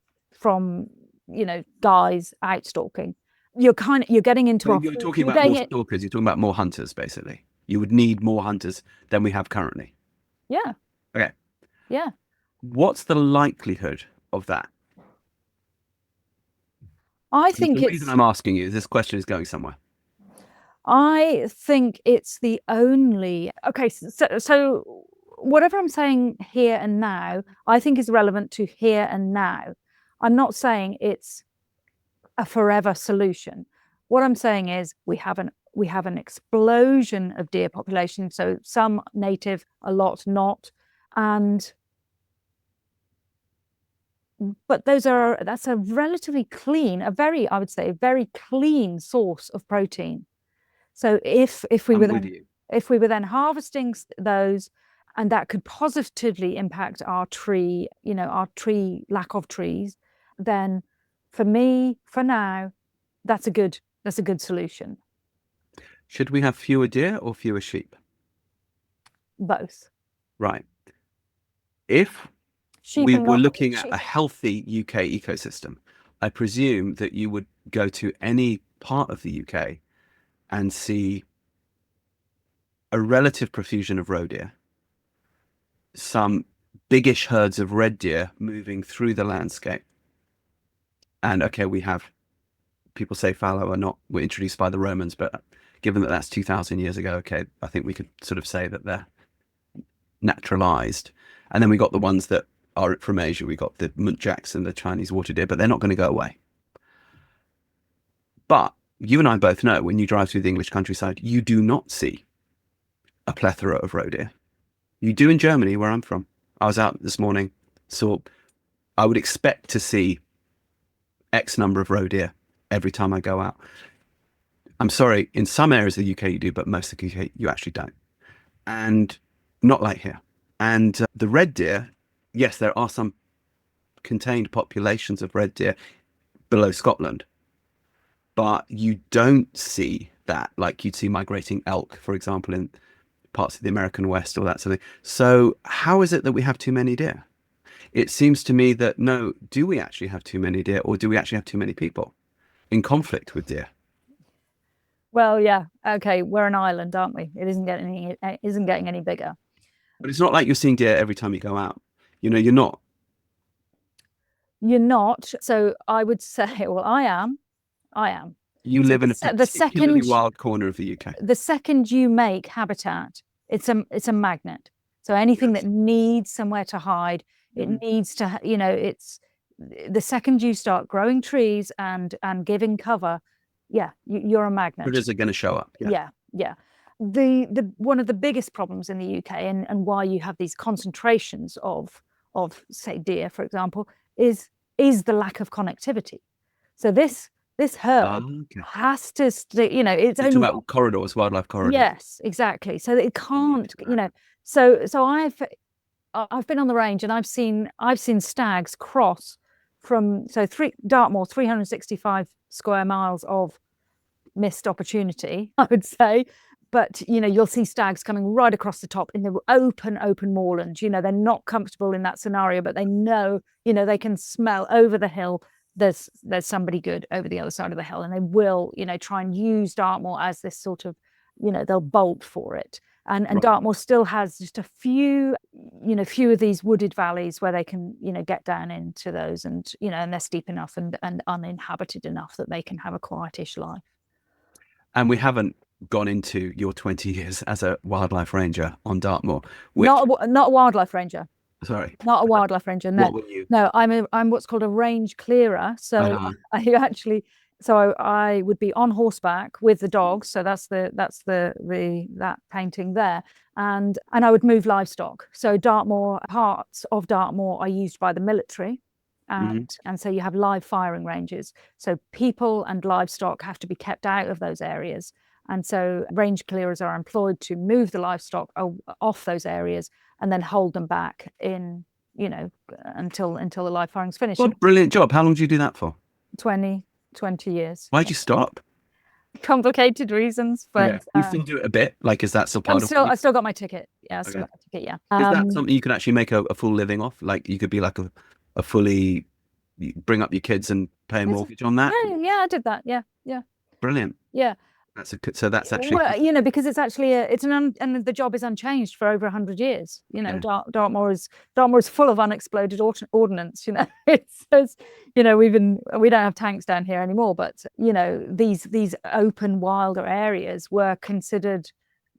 guys out stalking. You're getting into You're talking about more stalkers. You're talking about more hunters, basically. You would need more hunters than we have currently. Yeah. Okay. Yeah. What's the likelihood of that? I think the reason I'm asking you is this question is going somewhere. I think it's the only. Okay, so whatever I'm saying here and now, I think is relevant to here and now. I'm not saying it's a forever solution. What I'm saying is we have an explosion of deer population. So some native, a lot not, but that's a relatively clean, I would say, a very clean source of protein. So if we were then harvesting those, and that could positively impact our tree lack of trees, then for me, for now, that's a good solution. Should we have fewer deer or fewer sheep? Both. Right. If we were looking at a healthy UK ecosystem, I presume that you would go to any part of the UK and see a relative profusion of roe deer, some biggish herds of red deer moving through the landscape. And okay, we have, people say fallow were introduced by the Romans, but given that that's 2,000 years ago, okay, I think we could sort of say that they're naturalized. And then we got the ones that are from Asia. We got the muntjacs and the Chinese water deer, but they're not going to go away. But you and I both know when you drive through the English countryside, you do not see a plethora of roe deer. You do in Germany, where I'm from. I was out this morning, so I would expect to see X number of roe deer every time I go out. I'm sorry, in some areas of the UK you do, but most of the UK you actually don't. And not like here. And the red deer, yes, there are some contained populations of red deer below Scotland, but you don't see that like you'd see migrating elk, for example, in parts of the American West or that sort of thing. So how is it that we have too many deer? It seems to me that no, do we actually have too many deer, or do we actually have too many people in conflict with deer? Well, yeah, okay, we're an island, aren't we? It isn't getting any bigger. But it's not like you're seeing deer every time you go out. You know, you're not. You're not. So I would say, well, I am. You So live in a the particularly second wild corner of the UK. the second you make habitat, it's a magnet. So anything Yes. that needs somewhere to hide, it Mhm. needs to, it's the second you start growing trees and giving cover, yeah, you're a magnet. Critters are going to show up. Yeah. Yeah. The one of the biggest problems in the UK and why you have these concentrations of say deer, for example, is the lack of connectivity. So this herd Okay. has to stay, it's You're only talking about corridors, wildlife corridors. yes, exactly. So it can't, that. so I've been on the range and I've seen stags cross from Dartmoor, 365 square miles of missed opportunity, I would say. But you'll see stags coming right across the top in the open moorland. They're not comfortable in that scenario, but they know, they can smell over the hill. There's somebody good over the other side of the hill, and they will, try and use Dartmoor as this sort of, they'll bolt for it. And Right. Dartmoor still has just a few of these wooded valleys where they can, get down into those, and and they're steep enough and uninhabited enough that they can have a quietish life. And we haven't gone into your 20 years as a wildlife ranger on Dartmoor. Not a wildlife ranger. Sorry. Not a wildlife ranger. No, What were you? no. I'm what's called a range clearer. So I would be on horseback with the dogs. So that's that painting there, and I would move livestock. So parts of Dartmoor are used by the military. And so you have live firing ranges. So people and livestock have to be kept out of those areas. And so range clearers are employed to move the livestock off those areas and then hold them back in, until the live firing's finished. What a brilliant job. How long did you do that for? 20 years. Why'd you stop? Complicated reasons, but You still do it a bit. Like, is that still part of? I still got my ticket. Yeah, I still got my ticket. Yeah. Is that something you could actually make a full living off? Like, you could be like a fully bring up your kids and pay a mortgage on that? Yeah, I did that. Yeah. Brilliant. Yeah. So that's actually because it's actually and the job is unchanged for over 100 years. Dartmoor is full of unexploded ordnance. It's we don't have tanks down here anymore, but these open wilder areas were considered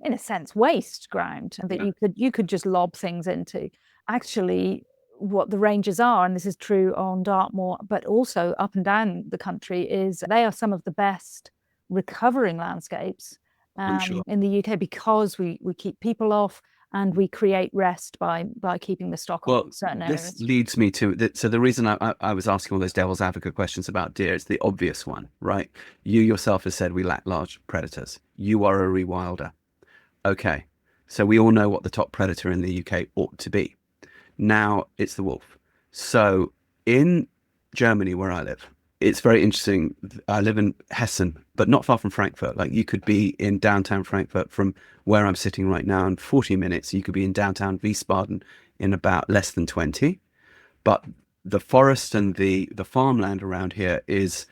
in a sense waste ground that you could just lob things into. Actually, what the ranges are, and this is true on Dartmoor, but also up and down the country, is they are some of the best recovering landscapes in the UK because we keep people off and we create rest by keeping the stock on certain areas. This leads me to so the reason I was asking all those devil's advocate questions about deer is the obvious one, right? You yourself have said we lack large predators. You are a rewilder. Okay, so we all know what the top predator in the UK ought to be. Now it's the wolf. So in Germany, where I live, it's very interesting. I live in Hessen, but not far from Frankfurt. Like, you could be in downtown Frankfurt from where I'm sitting right now in 40 minutes. You could be in downtown Wiesbaden in about less than 20. But the forest and the farmland around here is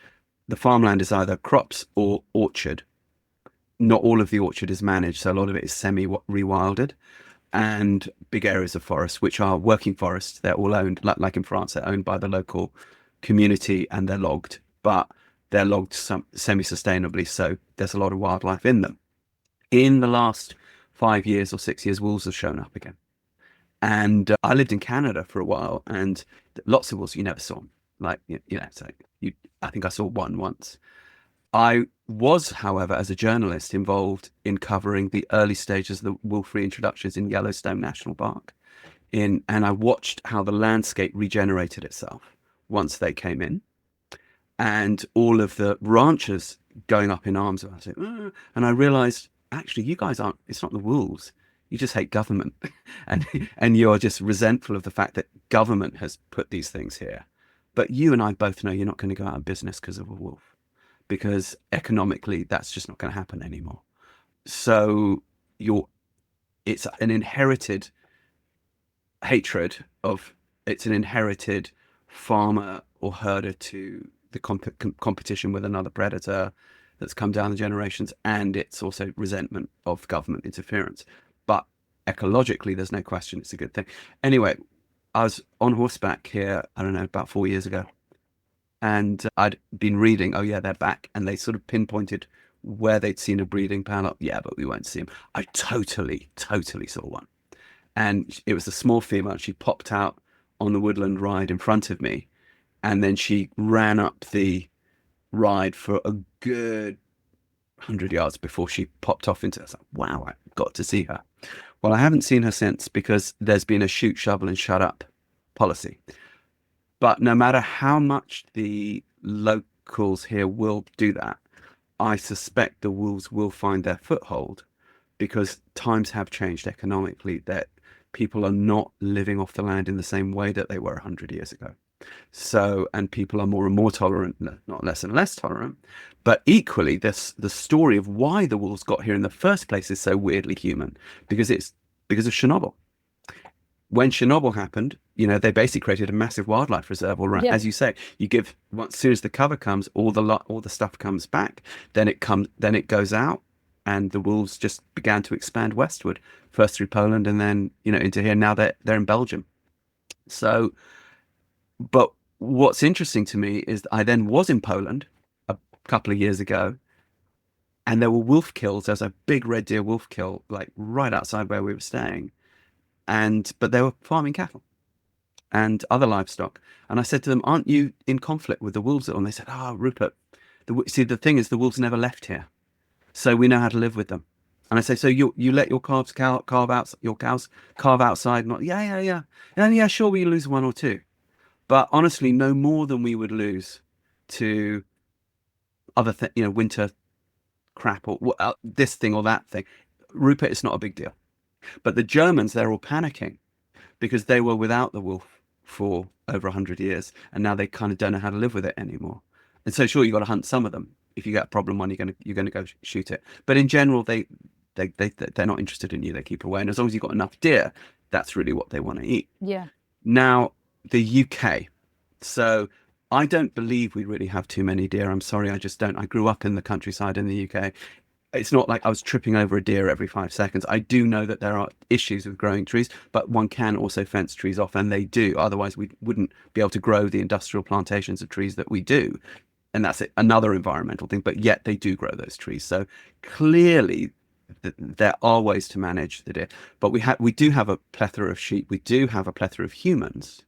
either crops or orchard. Not all of the orchard is managed, so a lot of it is semi-rewilded. And big areas of forest, which are working forests. They're all owned, like in France, they're owned by the local community and they're logged, but they're logged semi-sustainably, so there's a lot of wildlife in them. In the last 5 years or 6 years, wolves have shown up again. And I lived in Canada for a while, and lots of wolves, you never saw them. Like, I think I saw one once. I was, however, as a journalist, involved in covering the early stages of the wolf reintroductions in Yellowstone National Park. And I watched how the landscape regenerated itself once they came in, and all of the ranchers going up in arms about it. And I realized, actually, you guys aren't, it's not the wolves. You just hate government. and you're just resentful of the fact that government has put these things here. But you and I both know you're not going to go out of business because of a wolf, because economically, that's just not going to happen anymore. So it's an inherited hatred of, it's an inherited farmer or herder to the competition with another predator that's come down the generations, and it's also resentment of government interference. But ecologically, there's no question it's a good thing. Anyway, I was on horseback here, I don't know, about 4 years ago, and I'd been reading, oh yeah, they're back, and they sort of pinpointed where they'd seen a breeding paddock. Yeah, but we won't see them. I totally saw one. And it was a small female, and she popped out on the woodland ride in front of me, and then she ran up the ride for a good 100 yards before she popped off into it. I was like, wow, I got to see her. Well, I haven't seen her since, because there's been a shoot, shovel, and shut up policy. But no matter how much the locals here will do that, I suspect the wolves will find their foothold, because times have changed economically, that people are not living off the land in the same way that they were 100 years ago. So, and people are more and more tolerant, not less and less tolerant. But equally, the story of why the wolves got here in the first place is so weirdly human, because it's because of Chernobyl. When Chernobyl happened, they basically created a massive wildlife reserve. Or, as you say, you give, as soon as the cover comes, all the stuff comes back. Then it goes out, and the wolves just began to expand westward, first through Poland, and then into here. Now they're in Belgium. So, but what's interesting to me is that I then was in Poland a couple of years ago, and there were wolf kills. There's a big red deer wolf kill, like right outside where we were staying, but they were farming cattle and other livestock. And I said to them, "Aren't you in conflict with the wolves?" And they said, "Oh, Rupert, the thing is, the wolves never left here, so we know how to live with them." And I say, "So you let your calves carve outside?" Not, yeah, sure, we lose one or two, but honestly, no more than we would lose to other winter crap or this thing or that thing. Rupert, it's not a big deal. But the Germans, they're all panicking because they were without the wolf for over 100 years, and now they kind of don't know how to live with it anymore. And so, sure, you got to hunt some of them. If you get a problem one, you're going to go shoot it. But in general, they're not interested in you. They keep away, and as long as you've got enough deer, that's really what they want to eat. Yeah. Now, the UK. So I don't believe we really have too many deer. I'm sorry, I just don't. I grew up in the countryside in the UK. It's not like I was tripping over a deer every 5 seconds. I do know that there are issues with growing trees, but one can also fence trees off, and they do. Otherwise, we wouldn't be able to grow the industrial plantations of trees that we do. And that's another environmental thing, but yet they do grow those trees. So clearly, there are ways to manage the deer. But we do have a plethora of sheep. We do have a plethora of humans.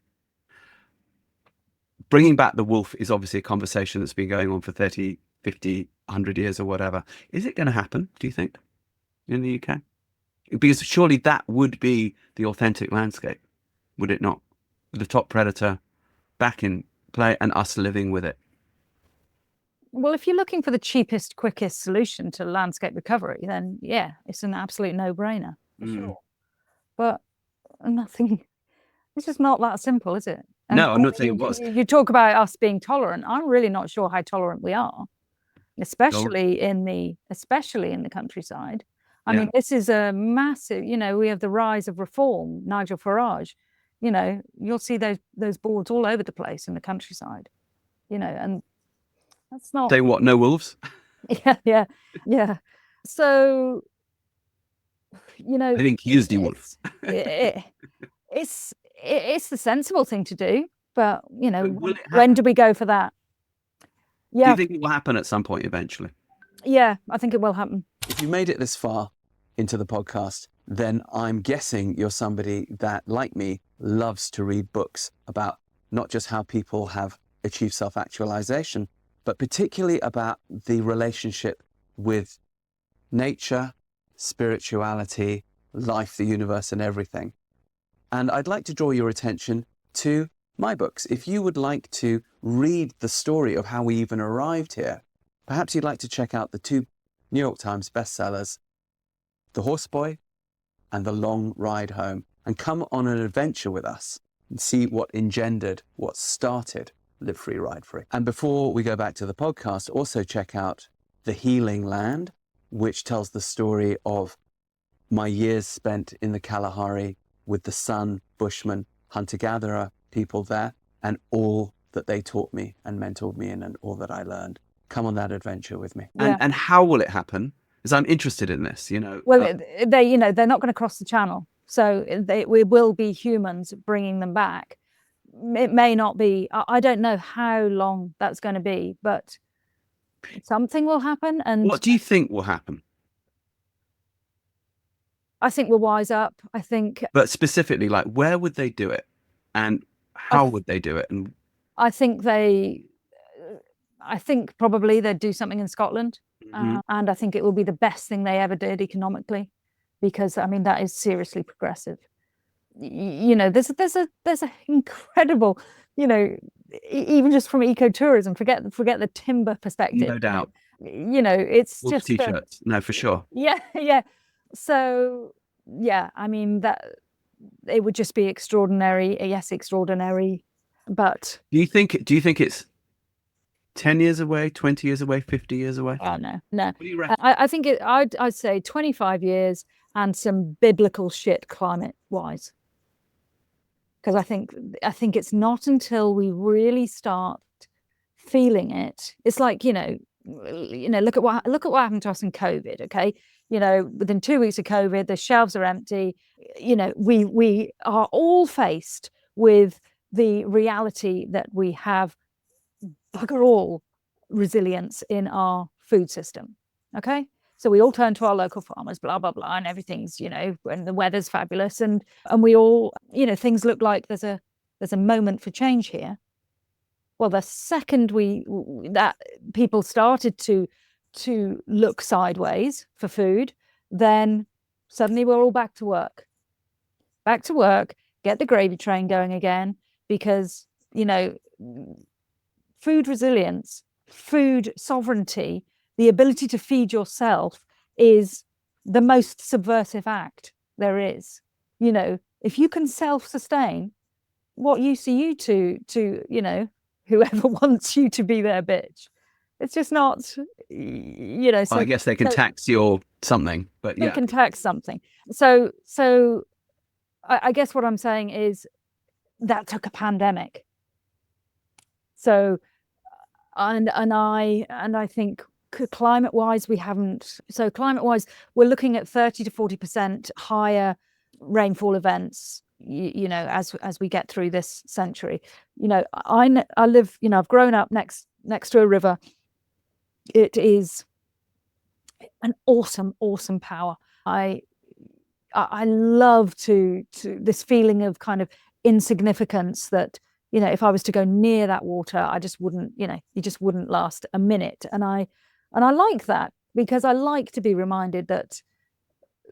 Bringing back the wolf is obviously a conversation that's been going on for 30, 50, 100 years or whatever. Is it going to happen, do you think, in the UK? Because surely that would be the authentic landscape, would it not? The top predator back in play and us living with it. Well, if you're looking for the cheapest, quickest solution to landscape recovery, then yeah, it's an absolute no-brainer, for sure. But nothing, it's just not that simple, is it? And no, I'm not saying it was. You talk about us being tolerant. I'm really not sure how tolerant we are, especially in the countryside. I mean, this is a massive, we have the rise of reform, Nigel Farage, you'll see those boards all over the place in the countryside, and that's not... Saying what, no wolves? Yeah. So, I think he is the wolf. It's the sensible thing to do, but when do we go for that? Yeah. Do you think it will happen at some point eventually? Yeah, I think it will happen. If you made it this far into the podcast, then I'm guessing you're somebody that, like me, loves to read books about not just how people have achieved self-actualization, but particularly about the relationship with nature, spirituality, life, the universe, and everything. And I'd like to draw your attention to my books. If you would like to read the story of how we even arrived here, perhaps you'd like to check out the 2 New York Times bestsellers, The Horse Boy and The Long Ride Home, and come on an adventure with us and see what engendered, what started Live Free, Ride Free. And before we go back to the podcast, also check out The Healing Land, which tells the story of my years spent in the Kalahari with the Sun, Bushmen, hunter-gatherer people there, and all that they taught me and mentored me in, and all that I learned. Come on that adventure with me. And how will it happen? Because I'm interested in this, Well, they're not going to cross the channel. So we will be humans bringing them back. It may not be, I don't know how long that's going to be, but something will happen. And what do you think will happen? I think we'll wise up. I think. But specifically, like, where would they do it? And how would they do it? And I think probably they'd do something in Scotland. And I think it will be the best thing they ever did economically, because I mean, that is seriously progressive. There's a incredible, even just from ecotourism, forget the timber perspective. No doubt. It's Wolf just t-shirts. No, for sure. Yeah. So yeah, I mean, that it would just be extraordinary. Yes, extraordinary. But do you think it's 10 years away, 20 years away, 50 years away? Oh no. What do you reckon? I think I'd say 25 years and some biblical shit climate wise. Because I think it's not until we really start feeling it. It's like, look at what happened to us in COVID, okay? Within 2 weeks of COVID, the shelves are empty. We are all faced with the reality that we have bugger all resilience in our food system, okay? So we all turn to our local farmers, blah, blah, blah, and everything's, and the weather's fabulous, and we all, things look like there's a moment for change here. Well, the second that people started to look sideways for food, then suddenly we're all back to work, get the gravy train going again, because, food resilience, food sovereignty, the ability to feed yourself is the most subversive act there is. If you can self-sustain, what use are you to whoever wants you to be their bitch? It's just not, So, I guess they can tax your something, but yeah. They can tax something. So I guess what I'm saying is that took a pandemic. So, and I think climate-wise, we haven't. So climate-wise, we're looking at 30 to 40% higher rainfall events, as we get through this century. I live, I've grown up next to a river. It is an awesome power. I love to this feeling of kind of insignificance that, if I was to go near that water, I just wouldn't, you just wouldn't last a minute. And I like that, because I like to be reminded that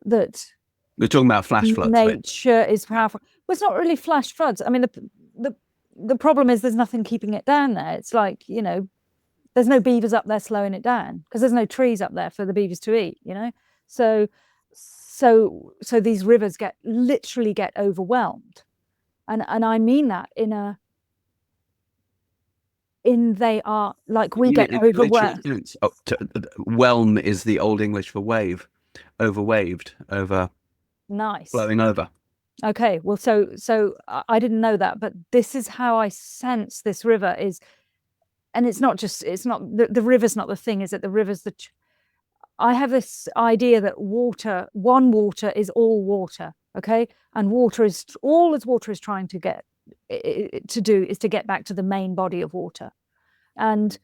we're talking about flash floods. Nature is powerful. Well, it's not really flash floods. I mean, the problem is there's nothing keeping it down there. It's like, there's no beavers up there slowing it down, because there's no trees up there for the beavers to eat, So these rivers literally get overwhelmed. And I mean that they are like, we get overwhelmed. Whelm is the Old English for wave, overwaved, over. Nice. Flowing over. Okay, well, so I didn't know that, but this is how I sense this river is, and it's not the river's not the thing, is it? The river's I have this idea that one water is all water, okay? And water is trying to get to do is to get back to the main body of water. And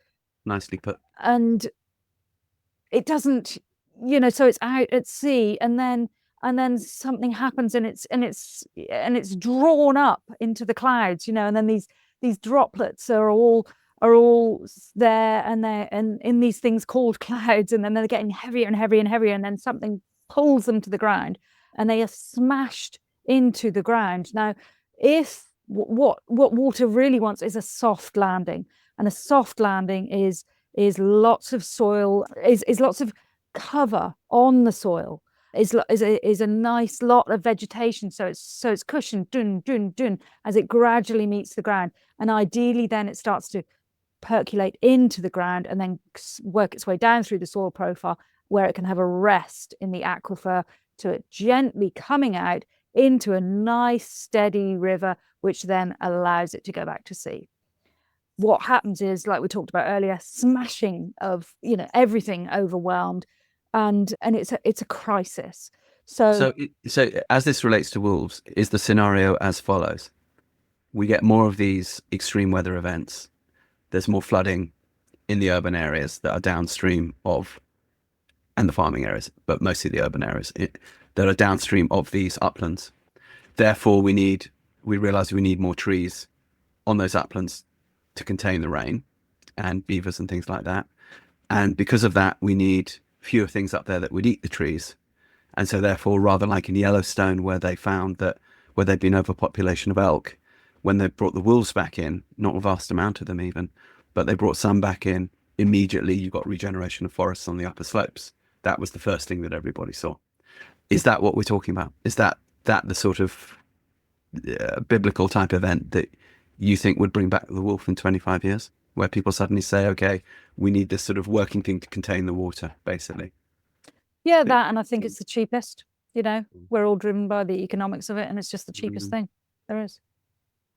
nicely put. And it doesn't, so it's out at sea, and then something happens, and it's drawn up into the clouds, and then these droplets are all are all there, and they're in these things called clouds, and then they're getting heavier and heavier and heavier, and then something pulls them to the ground and they are smashed into the ground. Now, if what water really wants is a soft landing, and a soft landing is lots of soil, is lots of cover on the soil, is a nice lot of vegetation, so it's cushioned dun as it gradually meets the ground, and ideally then it starts to percolate into the ground and then work its way down through the soil profile, where it can have a rest in the aquifer, to it gently coming out into a nice steady river, which then allows it to go back to sea. What happens is, like we talked about earlier, smashing of, you know, everything overwhelmed, and it's a crisis. So as this relates to wolves, is the scenario as follows: we get more of these extreme weather events. There's more flooding in the urban areas that are downstream of, and the farming areas, but mostly the urban areas that are downstream of these uplands. Therefore, we realize we need more trees on those uplands to contain the rain and beavers and things like that. And because of that, we need fewer things up there that would eat the trees. And so therefore, rather like in Yellowstone, where they found that where there'd been overpopulation of elk, when they brought the wolves back in, not a vast amount of them even, but they brought some back in, immediately you got regeneration of forests on the upper slopes. That was the first thing that everybody saw. Is that what we're talking about? Is that the sort of biblical type event that you think would bring back the wolf in 25 years, where people suddenly say, okay, we need this sort of working thing to contain the water, basically? Yeah, that, and I think it's the cheapest. You know, we're all driven by the economics of it, and it's just the cheapest thing there is.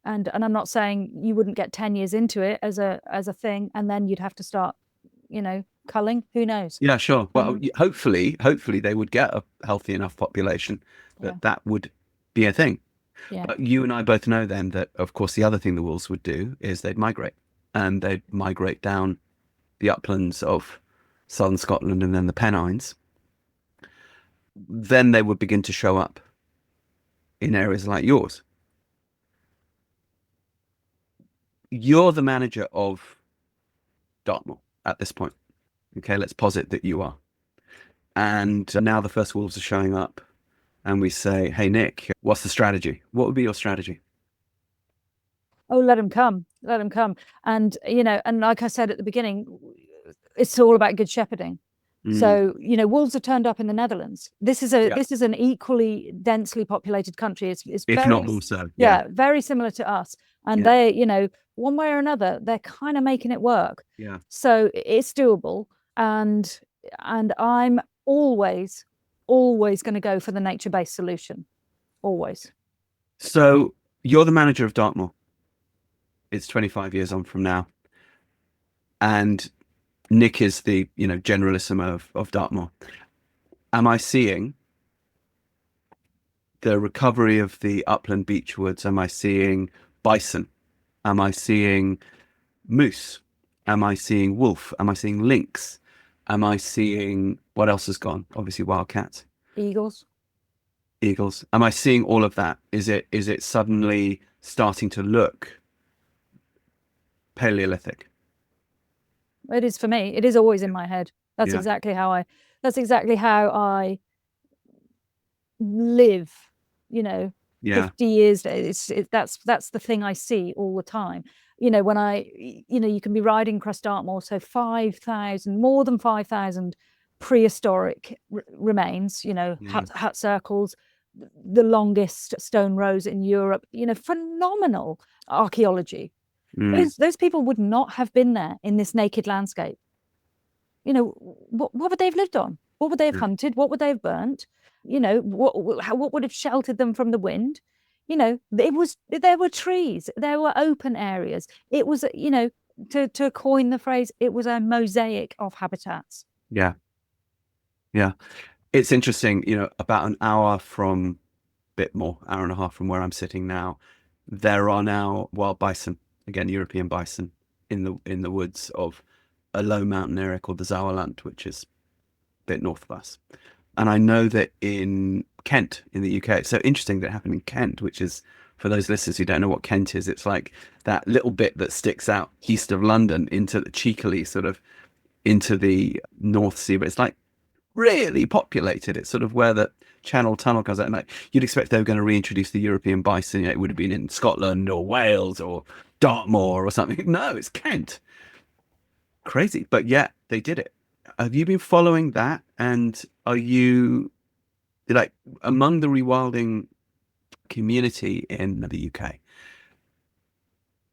And I'm not saying you wouldn't get 10 years into it as a thing, and then you'd have to start, you know, culling. Who knows? Yeah, sure. Well, hopefully they would get a healthy enough population that would be a thing. Yeah. But you and I both know then that, of course, the other thing the wolves would do is they'd migrate, and they'd migrate down the uplands of southern Scotland and then the Pennines. Then they would begin to show up in areas like yours. You're the manager of Dartmoor at this point. Okay, let's posit that you are. And now the first wolves are showing up, and we say, hey, Nick, what's the strategy? What would be your strategy? Oh, let them come. Let them come. And, you know, and like I said at the beginning, it's all about good shepherding. So, you know, wolves have turned up in the Netherlands. This is an equally densely populated country. It's if very, not more so. Yeah, very similar to us. And they, you know, one way or another, they're kind of making it work. Yeah. So it's doable. And I'm always going to go for the nature-based solution. Always. So you're the manager of Dartmoor. It's 25 years on from now. And Nick is the, you know, generalissimo of Dartmoor. Am I seeing the recovery of the upland beechwoods? Am I seeing bison? Am I seeing moose? Am I seeing wolf? Am I seeing lynx? Am I seeing, what else has gone? Obviously wildcats. Eagles. Am I seeing all of that? Is it suddenly starting to look Paleolithic? It is for me. It is always in my head. That's exactly how I live, you know. 50 years. That's the thing I see all the time. You know, when you can be riding across Dartmoor, so 5,000, more than 5,000 prehistoric remains, you know, hut circles, the longest stone rows in Europe, you know, phenomenal archaeology. Those people would not have been there in this naked landscape. You know, what would they have lived on? What would they have hunted? What would they have burnt? You know, what would have sheltered them from the wind? You know, there were trees, there were open areas. It was, you know, to coin the phrase, it was a mosaic of habitats. Yeah. It's interesting, you know, about an hour from, bit more, hour and a half from where I'm sitting now, there are now wild bison, again, European bison, in the woods of a low mountain area called the Sauerland, which is a bit north of us. And I know that in Kent, in the UK, it's so interesting that it happened in Kent, which is for those listeners who don't know what Kent is, it's like that little bit that sticks out east of London into the cheekily sort of into the North Sea, but it's like really populated. It's sort of where the Channel Tunnel comes out. And like, you'd expect they were going to reintroduce the European bison. You know, it would have been in Scotland or Wales or Dartmoor or something. No, it's Kent. Crazy. But yeah, they did it. Have you been following that? And are you like among the rewilding community in the UK?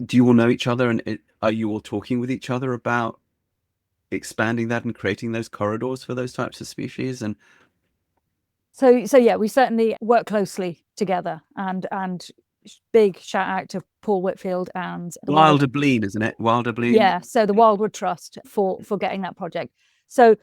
Do you all know each other? And are you all talking with each other about expanding that and creating those corridors for those types of species? And so yeah, we certainly work closely together, and big shout out to Paul Whitfield and the Wilder Bleen, isn't it? Wilder Bleen. Yeah, so the Wildwood Trust for getting that project. So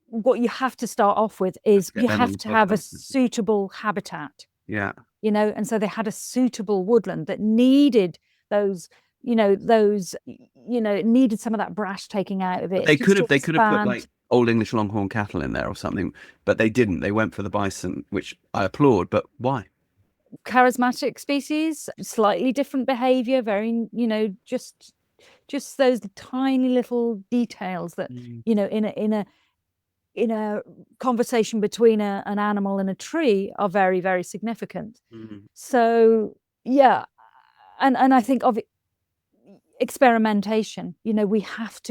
what you have to start off with is you have to have a suitable habitat. Yeah. You know, and so they had a suitable woodland that needed those, it needed some of that brash taking out of it. They could have put like Old English Longhorn cattle in there or something, but they didn't. They went for the bison, which I applaud, but why? Charismatic species, slightly different behavior, very, just those tiny little details that, in a conversation between an animal and a tree are very, very significant. So yeah, and I think of experimentation. We have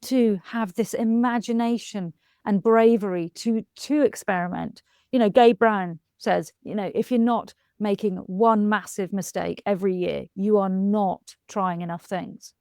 to have this imagination and bravery to experiment. Gabe Brown says, if you're not making one massive mistake every year, you are not trying enough things.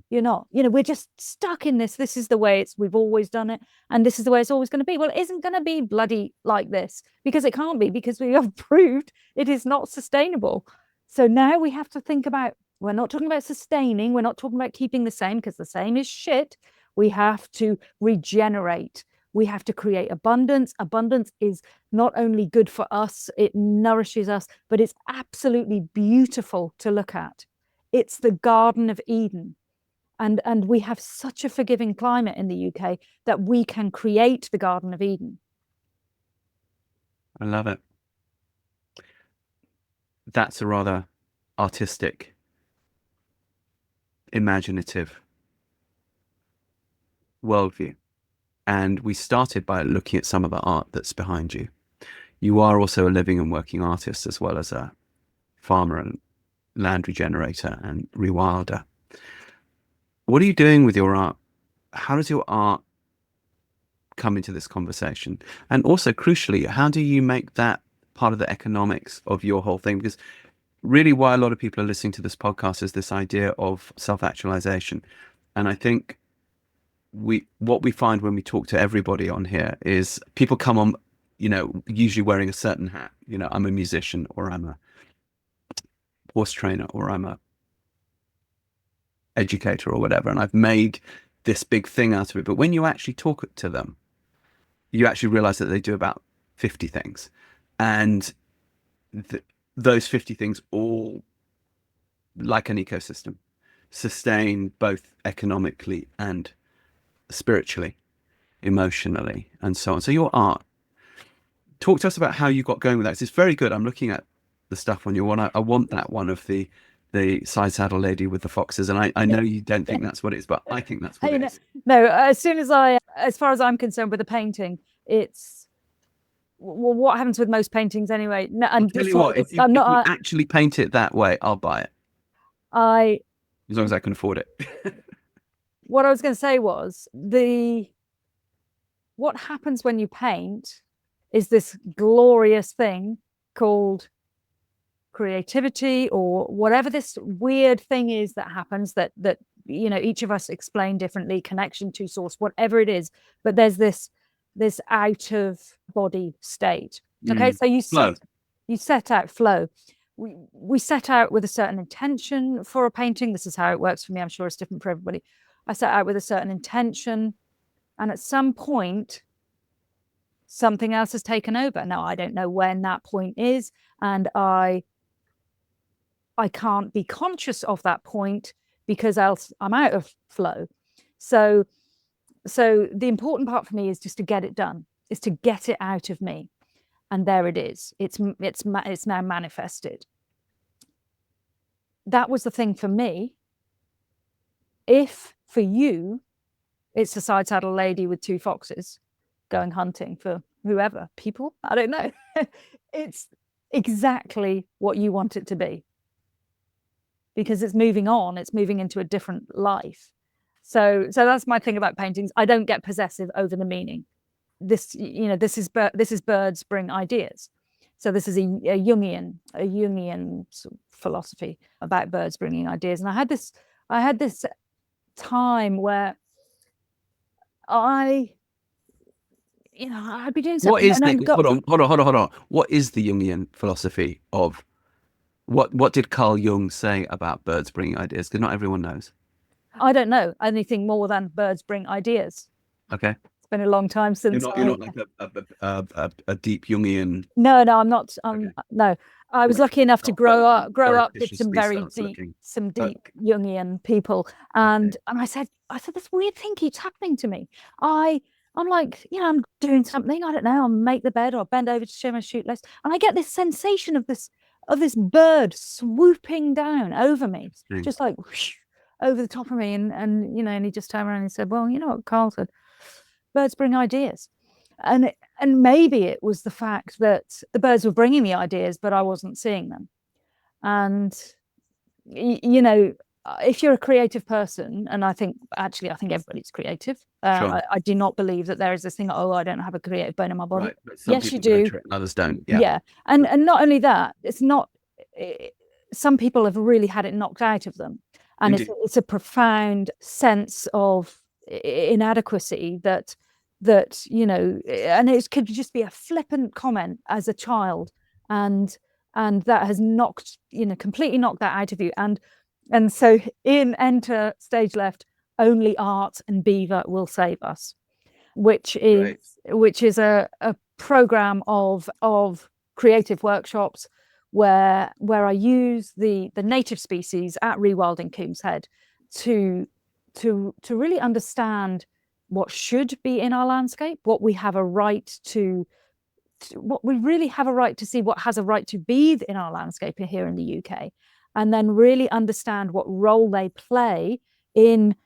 You're not. We're just stuck in this. This is the way we've always done it, and this is the way it's always going to be. Well, it isn't going to be bloody like this, because it can't be, because we have proved it is not sustainable. So now we have to think about, we're not talking about sustaining, we're not talking about keeping the same, because the same is shit. We have to regenerate. We have to create abundance. Abundance is not only good for us, it nourishes us, but it's absolutely beautiful to look at. It's the Garden of Eden. And we have such a forgiving climate in the UK that we can create the Garden of Eden. I love it. That's a rather artistic, imaginative worldview. And we started by looking at some of the art that's behind you. You are also a living and working artist, as well as a farmer and land regenerator and rewilder. What are you doing with your art? How does your art come into this conversation? And also, crucially, how do you make that part of the economics of your whole thing? Because really why a lot of people are listening to this podcast is this idea of self-actualization. And I think what we find when we talk to everybody on here is people come on, usually wearing a certain hat. I'm a musician, or I'm a horse trainer, or I'm a educator, or whatever, and I've made this big thing out of it. But when you actually talk to them, you actually realize that they do about 50 things, and those 50 things all, like an ecosystem, sustain both economically and spiritually, emotionally, and so on. So your art, talk to us about how you got going with that. It's very good. I'm looking at the stuff on your one. I want that one of the side saddle lady with the foxes, and I know you don't think that's what it is, but I think that's what it is. No, as far as I'm concerned with the painting, it's what happens with most paintings anyway. No, and I'll tell you what, if you actually paint it that way, I'll buy it. As long as I can afford it. What I was going to say was, what happens when you paint is this glorious thing called creativity, or whatever this weird thing is that happens that each of us explain differently, connection to source, whatever it is. But there's this out of body state. Okay, so you set out flow. We set out with a certain intention for a painting. This is how it works for me. I'm sure it's different for everybody. I set out with a certain intention, and at some point something else has taken over. Now, I don't know when that point is, and I can't be conscious of that point, because else I'm out of flow. So the important part for me is just to get it done, is to get it out of me. and there it is. It's now manifested. That was the thing for me. If for you, it's a side saddle lady with 2 foxes going hunting for whoever, people, I don't know. It's exactly what you want it to be, because it's moving on, it's moving into a different life. So that's my thing about paintings. I don't get possessive over the meaning. This is birds bring ideas. So this is a Jungian sort of philosophy about birds bringing ideas. And I had this time where I'd be doing something. What is hold on. What is the Jungian philosophy of what did Carl Jung say about birds bringing ideas? Because not everyone knows. I don't know anything more than birds bring ideas. Okay. It's been a long time since You're not like a deep Jungian. No, I'm not. Okay. No, I was lucky enough to grow up with some very deep, looking. Jungian people, and I said, this weird thing keeps happening to me. I'm like, I'm doing something. I don't know. I'll make the bed or bend over to show my shoot list, and I get this sensation of this bird swooping down over me, just like whoosh, over the top of me, and he just turned around and said, well, you know what Carl said, birds bring ideas. And maybe it was the fact that the birds were bringing the ideas, but I wasn't seeing them. And if you're a creative person, and I think everybody's creative. Sure. I do not believe that there is this thing. Oh, I don't have a creative bone in my body. Right, but some yes, you people do. nurture it and others don't. Yeah. Yeah, and not only that, it's not. Some people have really had it knocked out of them, and it's a profound sense of inadequacy that and it could just be a flippant comment as a child, and that has completely knocked that out of you, and so enter stage left, only art and Beaver will save us, which is a program of creative workshops where I use the native species at Rewilding Coombs Head to really understand what should be in our landscape, what we have a right to what we really have a right to see, what has a right to be in our landscape here in the UK, and then really understand what role they play in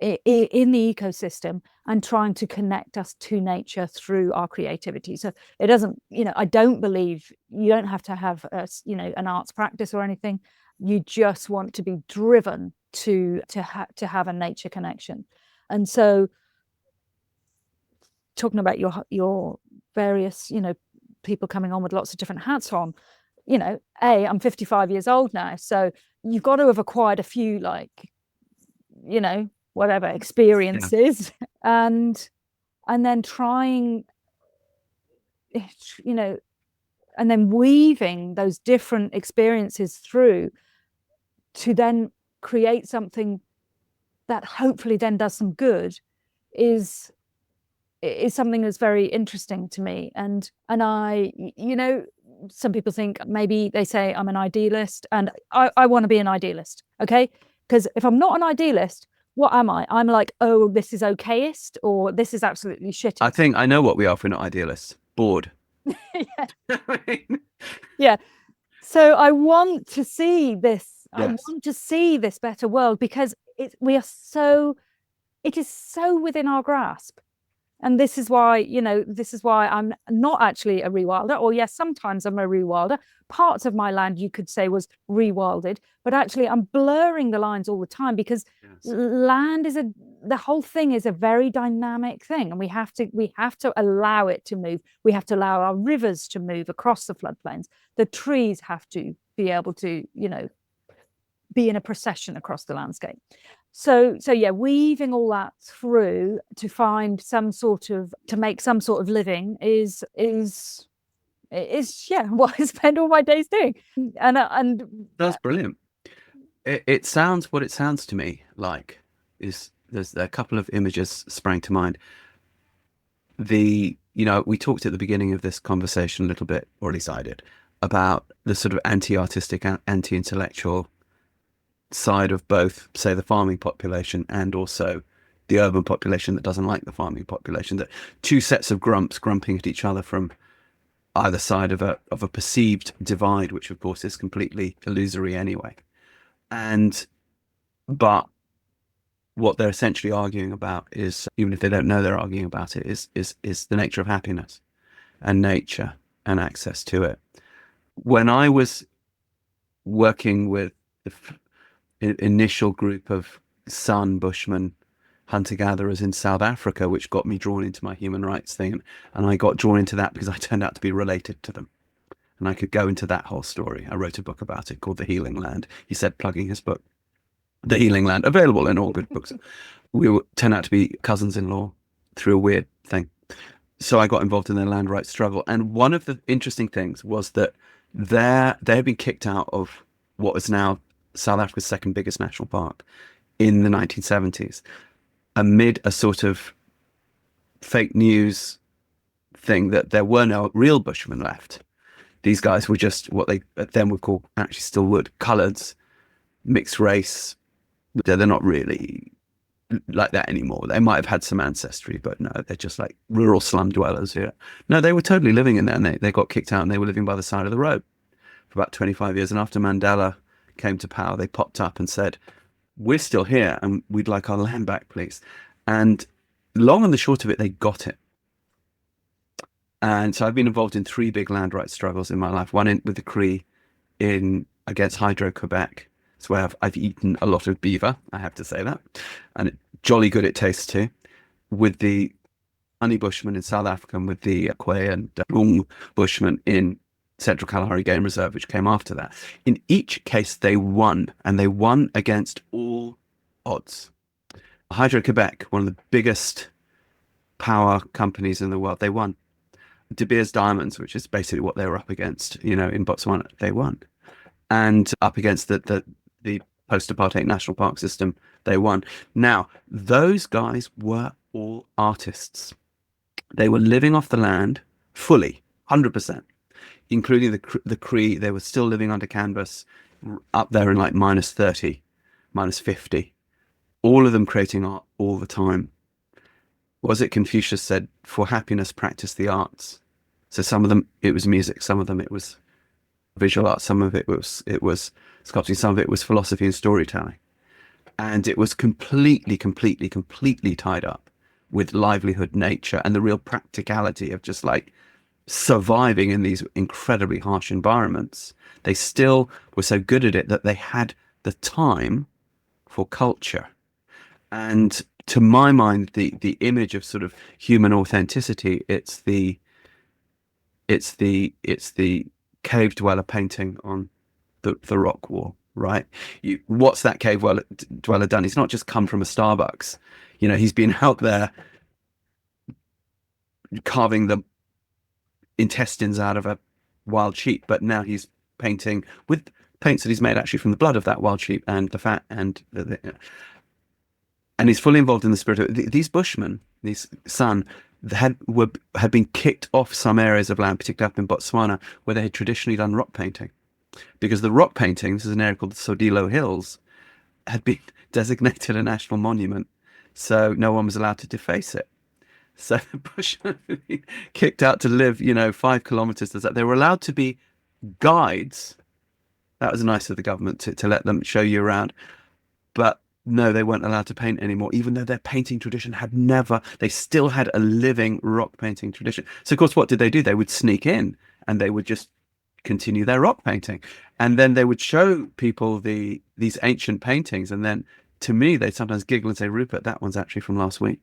the ecosystem, and trying to connect us to nature through our creativity. So it doesn't, I don't believe you don't have to have an arts practice or anything. You just want to be driven to have a nature connection. And so, talking about your various people coming on with lots of different hats on, I'm 55 years old now, so you've got to have acquired a few whatever experiences, and then trying and then weaving those different experiences through to then create something that hopefully then does some good is something that's very interesting to me. And I, some people think, maybe they say I'm an idealist, and I want to be an idealist, okay? Because if I'm not an idealist, what am I? I'm like, oh, this is okayist, or this is absolutely shit. I think I know what we are if we're not idealists. Bored. Yeah. So I want to see this. Yes. I want to see this better world, because it is so within our grasp. And this is why I'm not actually a rewilder, or yes, sometimes I'm a rewilder. Parts of my land, you could say, was rewilded, but actually I'm blurring the lines all the time, because land the whole thing is a very dynamic thing, and we have to allow it to move. We have to allow our rivers to move across the floodplains. The trees have to be able to, be in a procession across the landscape. So yeah, weaving all that through to make some sort of living is what I spend all my days doing. And that's brilliant. It sounds what it sounds to me like. There's a couple of images sprang to mind. We talked at the beginning of this conversation a little bit, or at least I did, about the sort of anti-artistic, anti-intellectual side of both, say, the farming population and also the urban population that doesn't like the farming population. That two sets of grumps grumping at each other from either side of a perceived divide, which of course is completely illusory anyway. But what they're essentially arguing about is, even if they don't know they're arguing about it, is the nature of happiness and nature and access to it. When I was working with the initial group of San Bushmen hunter-gatherers in South Africa, which got me drawn into my human rights thing, and I got drawn into that because I turned out to be related to them. And I could go into that whole story. I wrote a book about it called The Healing Land. He said, plugging his book, The Healing Land, available in all good books. We turned out to be cousins-in-law through a weird thing. So I got involved in their land rights struggle. And one of the interesting things was that they had been kicked out of what is now South Africa's second biggest national park in the 1970s, amid a sort of fake news thing that there were no real Bushmen left. These guys were just what they then would call, actually still would, coloureds, mixed race. They're not really like that anymore. They might have had some ancestry, but no, they're just like rural slum dwellers here. No, they were totally living in there, and they got kicked out, and they were living by the side of the road for about 25 years. And after Mandela came to power, they popped up and said, we're still here and we'd like our land back, please. And long and the short of it, they got it. And so I've been involved in 3 big land rights struggles in my life. One with the Cree against Hydro-Quebec. It's where I've eaten a lot of beaver, I have to say that. And jolly good it tastes too. With the honey bushmen in South Africa, and with the Kwe and Lung bushmen in Central Kalahari Game Reserve, which came after that. In each case, they won, and they won against all odds. Hydro-Quebec, one of the biggest power companies in the world, they won. De Beers Diamonds, which is basically what they were up against, in Botswana, they won. And up against the post-apartheid national park system, they won. Now, those guys were all artists. They were living off the land fully, 100%, including the Cree. They were still living under canvas up there in like -30, -50. All of them creating art all the time. Was it Confucius said, for happiness, practice the arts. So some of them, it was music. Some of them, it was visual art. Some of it was sculpting. Some of it was philosophy and storytelling. And it was completely tied up with livelihood, nature, and the real practicality of just like surviving in these incredibly harsh environments. They still were so good at it that they had the time for culture. And to my mind, the image of sort of human authenticity, it's the cave dweller painting on the rock wall, right? What's that cave dweller done? He's not just come from a Starbucks. He's been out there carving the intestines out of a wild sheep, but now he's painting with paints that he's made actually from the blood of that wild sheep and the fat and and he's fully involved in the spirit of these bushmen. These San had been kicked off some areas of land, particularly up in Botswana, where they had traditionally done rock painting, because the rock painting, this is an area called the Sodilo Hills, had been designated a national monument, so no one was allowed to deface it. So the Bushmen had been kicked out to live, 5 kilometers. They were allowed to be guides. That was nice of the government to let them show you around. But no, they weren't allowed to paint anymore, even though their painting tradition they still had a living rock painting tradition. So of course, what did? They would sneak in and they would just continue their rock painting. And then they would show people these ancient paintings. And then to me, they'd sometimes giggle and say, Rupert, that one's actually from last week.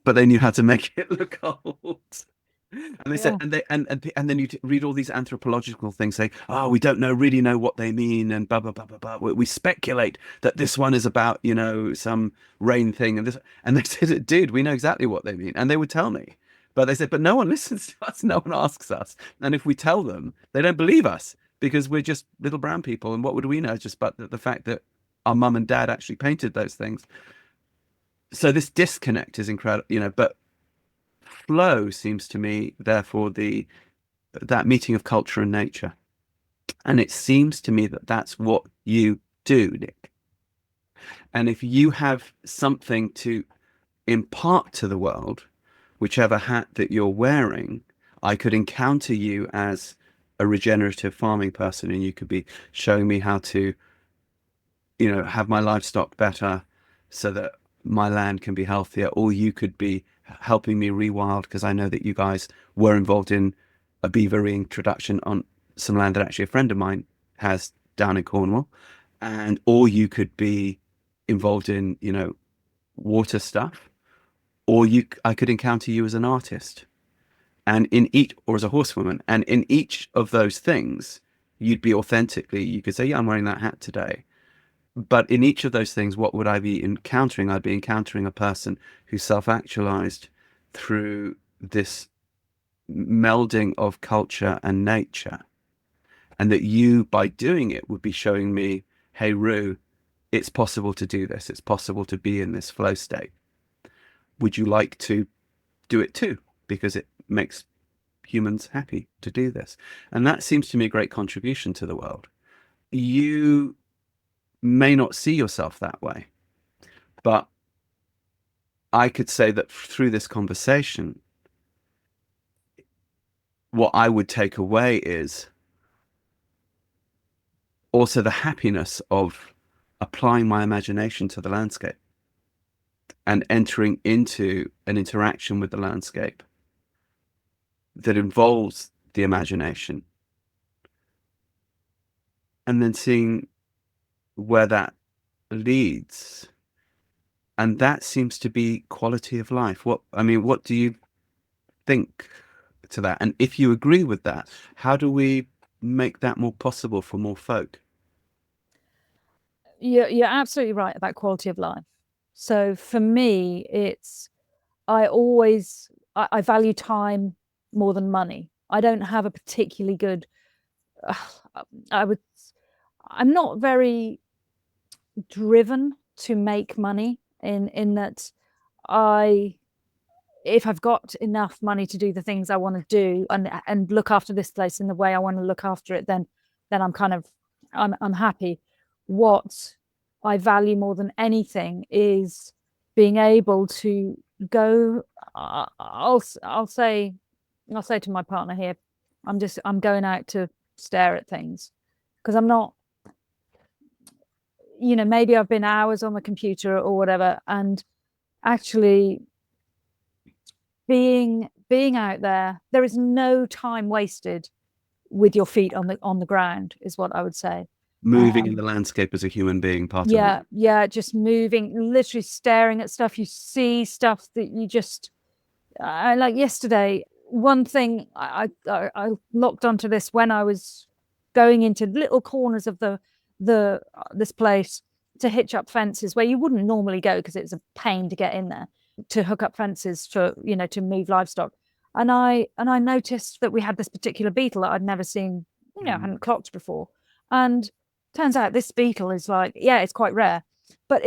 But they knew how to make it look old. And they said, and then you read all these anthropological things saying, oh, we don't really know what they mean, and blah blah blah blah blah. We speculate that this one is about some rain thing, and they said, dude, we know exactly what they mean, and they would tell me, but they said, but no one listens to us, no one asks us, and if we tell them, they don't believe us because we're just little brown people, and what would we know just but the fact that our mum and dad actually painted those things. So this disconnect is incredible, but flow seems to me, therefore, that meeting of culture and nature. And it seems to me that that's what you do, Nick. And if you have something to impart to the world, whichever hat that you're wearing, I could encounter you as a regenerative farming person, and you could be showing me how to, have my livestock better so that my land can be healthier, or you could be helping me rewild, because I know that you guys were involved in a beaver reintroduction on some land that actually a friend of mine has down in Cornwall, and or you could be involved in, water stuff, or I could encounter you as an artist, and in each, or as a horsewoman, and in each of those things, you'd be authentically, you could say, yeah, I'm wearing that hat today. But in each of those things, what would I be encountering? I'd be encountering a person who self-actualized through this melding of culture and nature. And that you, by doing it, would be showing me, hey, Rue, it's possible to do this. It's possible to be in this flow state. Would you like to do it too? Because it makes humans happy to do this. And that seems to me a great contribution to the world. You may not see yourself that way, but I could say that through this conversation, what I would take away is also the happiness of applying my imagination to the landscape and entering into an interaction with the landscape that involves the imagination, and then seeing where that leads. And that seems to be quality of life. What do you think to that? And if you agree with that, how do we make that more possible for more folk? You're absolutely right about quality of life. So for me, I value time more than money. I don't have a particularly good, I'm not very driven to make money in that if I've got enough money to do the things I want to do and look after this place in the way I want to look after it, then I'm happy. What I value more than anything is being able to go. I'll say to my partner here, I'm going out to stare at things, because I'm not, maybe I've been hours on the computer or whatever, and actually being out there is no time wasted with your feet on the ground, is what I would say. Moving in the landscape as a human being, part of it. Just moving, literally staring at stuff. You see stuff that you just, like yesterday, one thing I locked onto this when I was going into little corners of this place to hitch up fences where you wouldn't normally go, because it's a pain to get in there, to hook up fences for, to move livestock. And I noticed that we had this particular beetle that I'd never seen, hadn't clocked before. And turns out this beetle is it's quite rare, but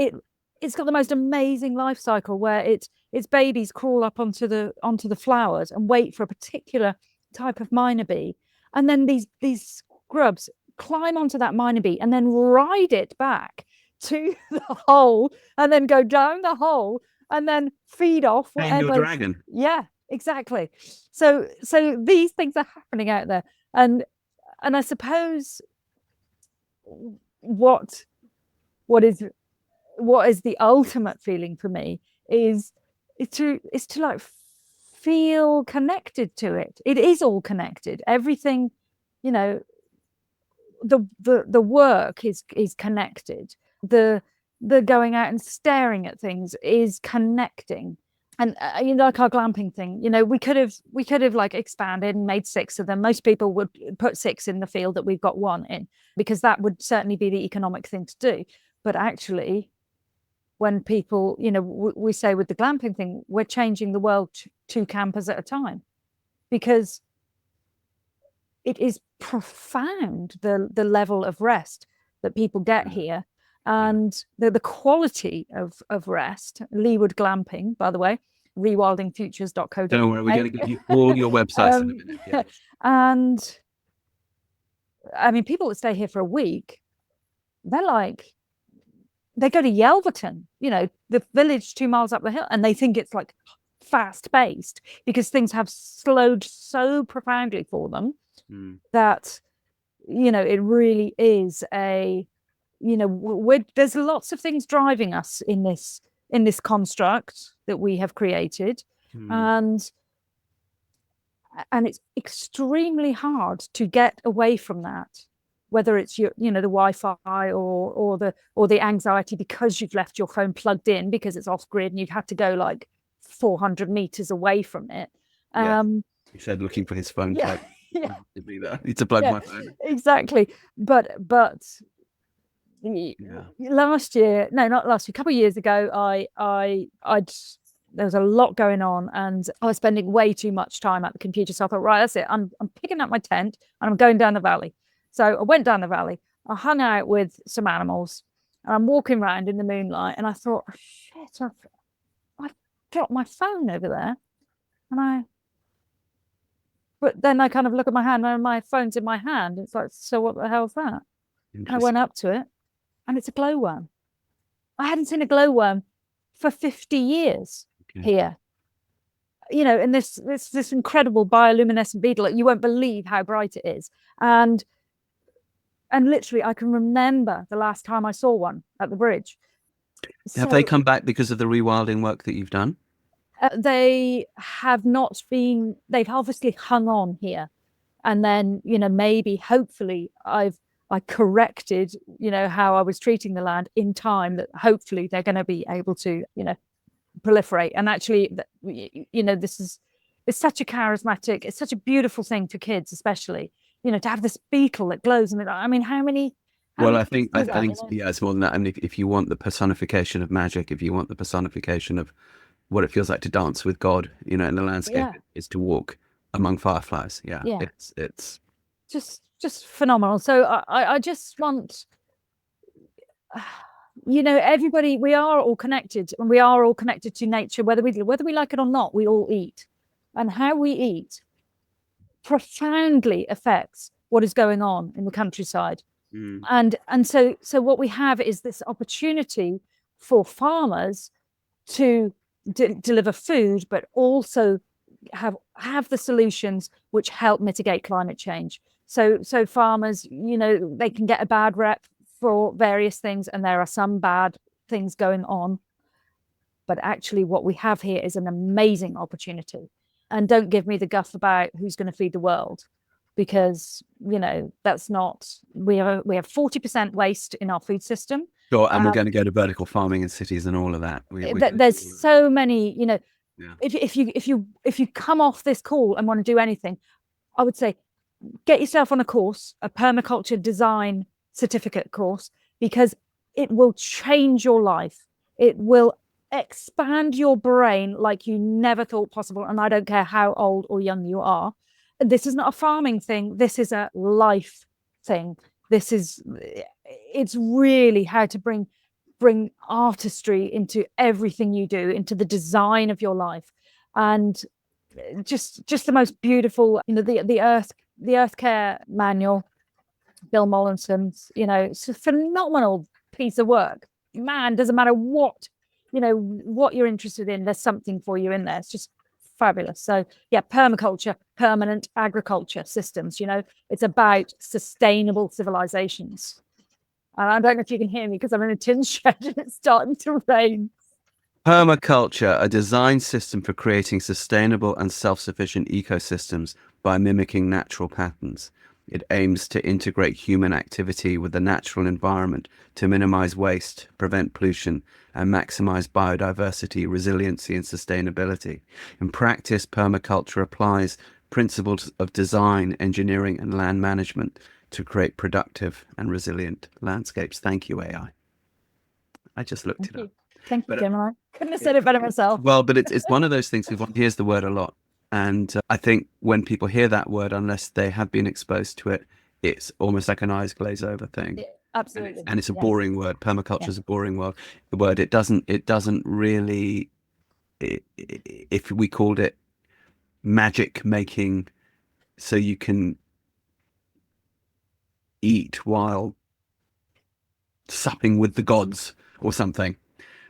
it's got the most amazing life cycle, where its babies crawl up onto the flowers and wait for a particular type of minor bee, and then these grubs climb onto that minor bee and then ride it back to the hole, and then go down the hole and then feed off whatever. Your dragon. Yeah, exactly. So these things are happening out there, and I suppose what is the ultimate feeling for me is to feel connected to it. It is all connected. Everything, the work is connected. The going out and staring at things is connecting. And like our glamping thing, we could have like expanded and made 6 of them. Most people would put 6 in the field that we've got 1 in, because that would certainly be the economic thing to do. But actually, when people, we say with the glamping thing, we're changing the world 2 campers at a time, because it is profound, the level of rest that people get here, and the quality of rest. Leeward Glamping, by the way, rewildingfutures.co.uk. Don't worry, we're going to give you all your websites in a minute. Yeah. And I mean, people that stay here for a week, they go to Yelverton, the village 2 miles up the hill, and they think it's like fast paced because things have slowed so profoundly for them that, you know, it really is a, you know, there's lots of things driving us in this construct that we have created, and it's extremely hard to get away from that, whether it's your, you know, the Wi-Fi or the anxiety because you've left your phone plugged in because it's off grid and you've had to go like 400 meters away from it. He said looking for his phone plug. Yeah. To be there. I need to plug my phone. Exactly. But last year, no, not last year, a couple of years ago, there was a lot going on and I was spending way too much time at the computer. So I thought, right, that's it. I'm picking up my tent and I'm going down the valley. So I went down the valley. I hung out with some animals and I'm walking around in the moonlight and I thought, oh, shit, I've dropped my phone over there. But then I kind of look at my hand and my phone's in my hand. It's like, so what the hell's that? And I went up to it and it's a glowworm. I hadn't seen a glowworm for 50 years here. You know, and this incredible bioluminescent beetle, you won't believe how bright it is. And literally I can remember the last time I saw one at the bridge. Have they come back because of the rewilding work that you've done? They have not been, they've obviously hung on here. And then, you know, maybe, hopefully I corrected, you know, how I was treating the land in time, that hopefully they're going to be able to, you know, proliferate. And actually, you know, it's such a charismatic, it's such a beautiful thing for kids, especially, you know, to have this beetle that glows. And I mean, how many I think it's more than that. I mean, if you want the personification of magic, if you want the personification of what it feels like to dance with God, you know, in the landscape, is to walk among fireflies. It's just phenomenal. So I just want, you know, everybody, we are all connected, and we are all connected to nature, whether we like it or not. We all eat, and how we eat profoundly affects what is going on in the countryside. And so what we have is this opportunity for farmers to deliver food, but also have the solutions which help mitigate climate change. So farmers, you know, they can get a bad rep for various things, and there are some bad things going on. But actually what we have here is an amazing opportunity. And don't give me the guff about who's going to feed the world, because, you know, that's not, we have 40% waste in our food system. Sure, and we're going to go to vertical farming in cities and all of that. There's so many, you know, if you come off this call and want to do anything, I would say get yourself on a course, a permaculture design certificate course, because it will change your life. It will expand your brain like you never thought possible. And I don't care how old or young you are. This is not a farming thing. This is a life thing. It's really how to bring artistry into everything you do, into the design of your life. And just the most beautiful, you know, the earth care manual, Bill Mollinson's, you know, it's a phenomenal piece of work. Man, doesn't matter what, you know, what you're interested in, there's something for you in there. It's just fabulous. So yeah, permaculture, permanent agriculture systems, you know, it's about sustainable civilizations. And I don't know if you can hear me because I'm in a tin shed and it's starting to rain. Permaculture, a design system for creating sustainable and self-sufficient ecosystems by mimicking natural patterns. It aims to integrate human activity with the natural environment to minimize waste, prevent pollution, and maximize biodiversity, resiliency, and sustainability. In practice, permaculture applies principles of design, engineering, and land management to create productive and resilient landscapes. Thank you, AI. I just looked it up. Thank you, Gemini. Couldn't have said it better myself. Well, but it's one of those things, everyone hears the word a lot. And I think when people hear that word, unless they have been exposed to it, it's almost like an eyes glaze over thing. Yeah, absolutely. And it's a boring word. Permaculture is a boring word. It doesn't really, if we called it magic making so you can eat while supping with the gods or something,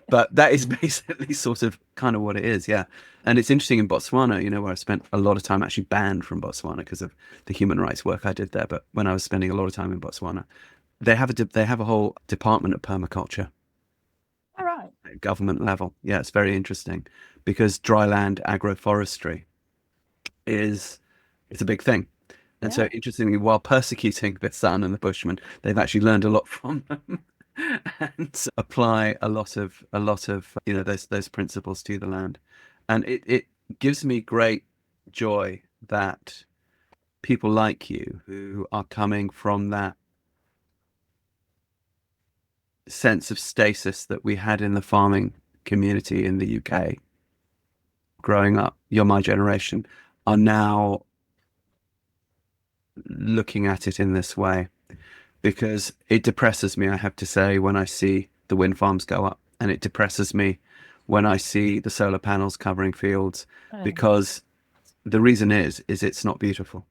But that is basically sort of kind of what it is, yeah. And it's interesting in Botswana, where I spent a lot of time, actually banned from Botswana because of the human rights work I did there. But when I was spending a lot of time in Botswana, they have a whole department of permaculture All right. at government level. Yeah, it's very interesting because dry land agroforestry it's a big thing. And so, Yeah. interestingly, while persecuting the San and the Bushmen, they've actually learned a lot from them and apply a lot of those principles to the land. And it gives me great joy that people like you who are coming from that sense of stasis that we had in the farming community in the UK growing up, you're my generation, are now looking at it in this way, because it depresses me, I have to say, when I see the wind farms go up, and it depresses me when I see the solar panels covering fields, because the reason is it's not beautiful.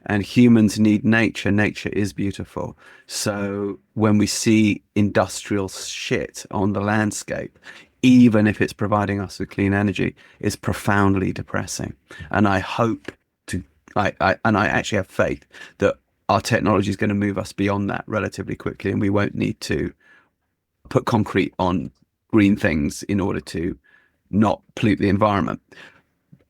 And humans need nature. Nature is beautiful. So when we see industrial shit on the landscape, even if it's providing us with clean energy, it's profoundly depressing. And I hope I actually have faith that our technology is going to move us beyond that relatively quickly, and we won't need to put concrete on green things in order to not pollute the environment.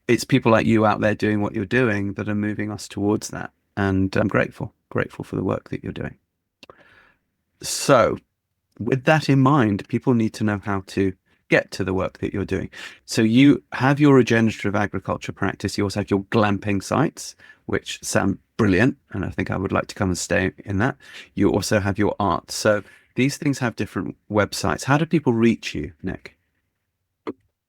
It's people like you out there doing what you're doing that are moving us towards that. And I'm grateful for the work that you're doing. So with that in mind, people need to know how to get to the work that you're doing. So you have your regenerative agriculture practice. You also have your glamping sites, which sound brilliant. And I think I would like to come and stay in that. You also have your art. So these things have different websites. How do people reach you, Nick?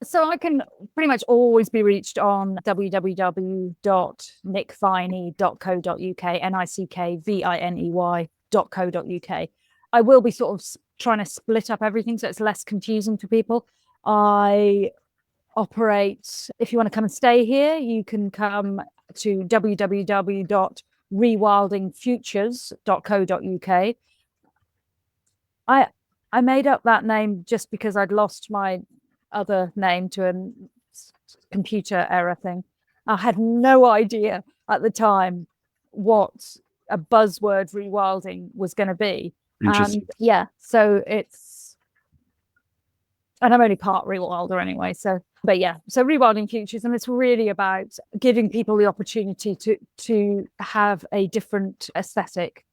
So I can pretty much always be reached on www.nickviney.co.uk, nickviney.co.uk. I will be sort of trying to split up everything so it's less confusing for people. I operate, if you want to come and stay here, you can come to www.rewildingfutures.co.uk. I made up that name just because I'd lost my other name to a computer error thing. I had no idea at the time what a buzzword rewilding was going to be. Interesting. Yeah, so and I'm only part rewilder anyway. So Rewilding Futures, and it's really about giving people the opportunity to have a different aesthetic,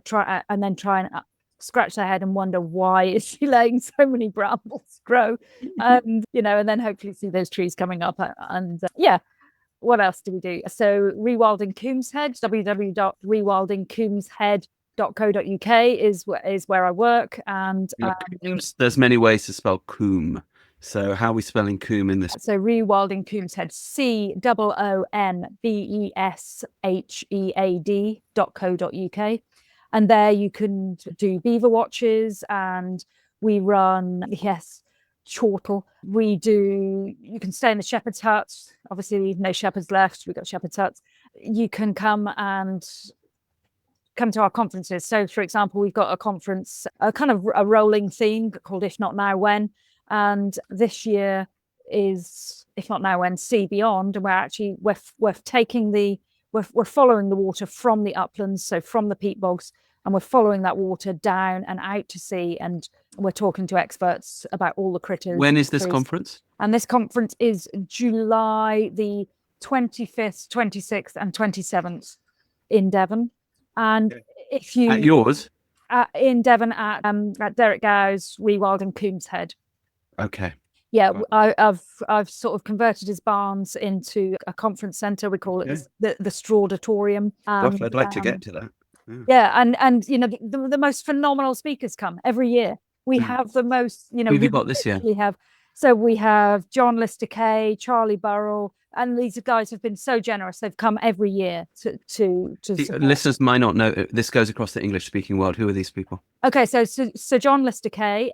try and scratch their head and wonder, why is she letting so many brambles grow? And then hopefully see those trees coming up. And what else do we do? So Rewilding Coombs Head, www.rewildingcombshead.co.uk is where I work. And there's many ways to spell coombe. So how are we spelling coombe in this? So Rewilding Coombs Head, COONBESHEAD.co.uk. And there you can do beaver watches, and we run, chortle. You can stay in the shepherd's huts. Obviously, no shepherds left. We've got shepherd's huts. You can come to our conferences. So, for example, we've got a conference, a kind of a rolling theme called If Not Now, When? And this year is If Not Now, When? See Beyond. And we're following the water from the uplands, so from the peat bogs, and we're following that water down and out to sea, and we're talking to experts about all the critters. When is this conference? And this conference is July the 25th, 26th and 27th in Devon. And if you... At yours? In Devon at Derek Gow's Rewilding Coombs Head. Okay. Yeah, I've sort of converted his barns into a conference centre. We call it the Strawdatorium. Gosh, I'd like to get to that. Yeah, and the most phenomenal speakers come every year. We have the most, Who have you got this year? We have John Lister Kay, Charlie Burrell, and these guys have been so generous. They've come every year to listeners might not know, this goes across the English speaking world. Who are these people? Okay, so John Lister Kay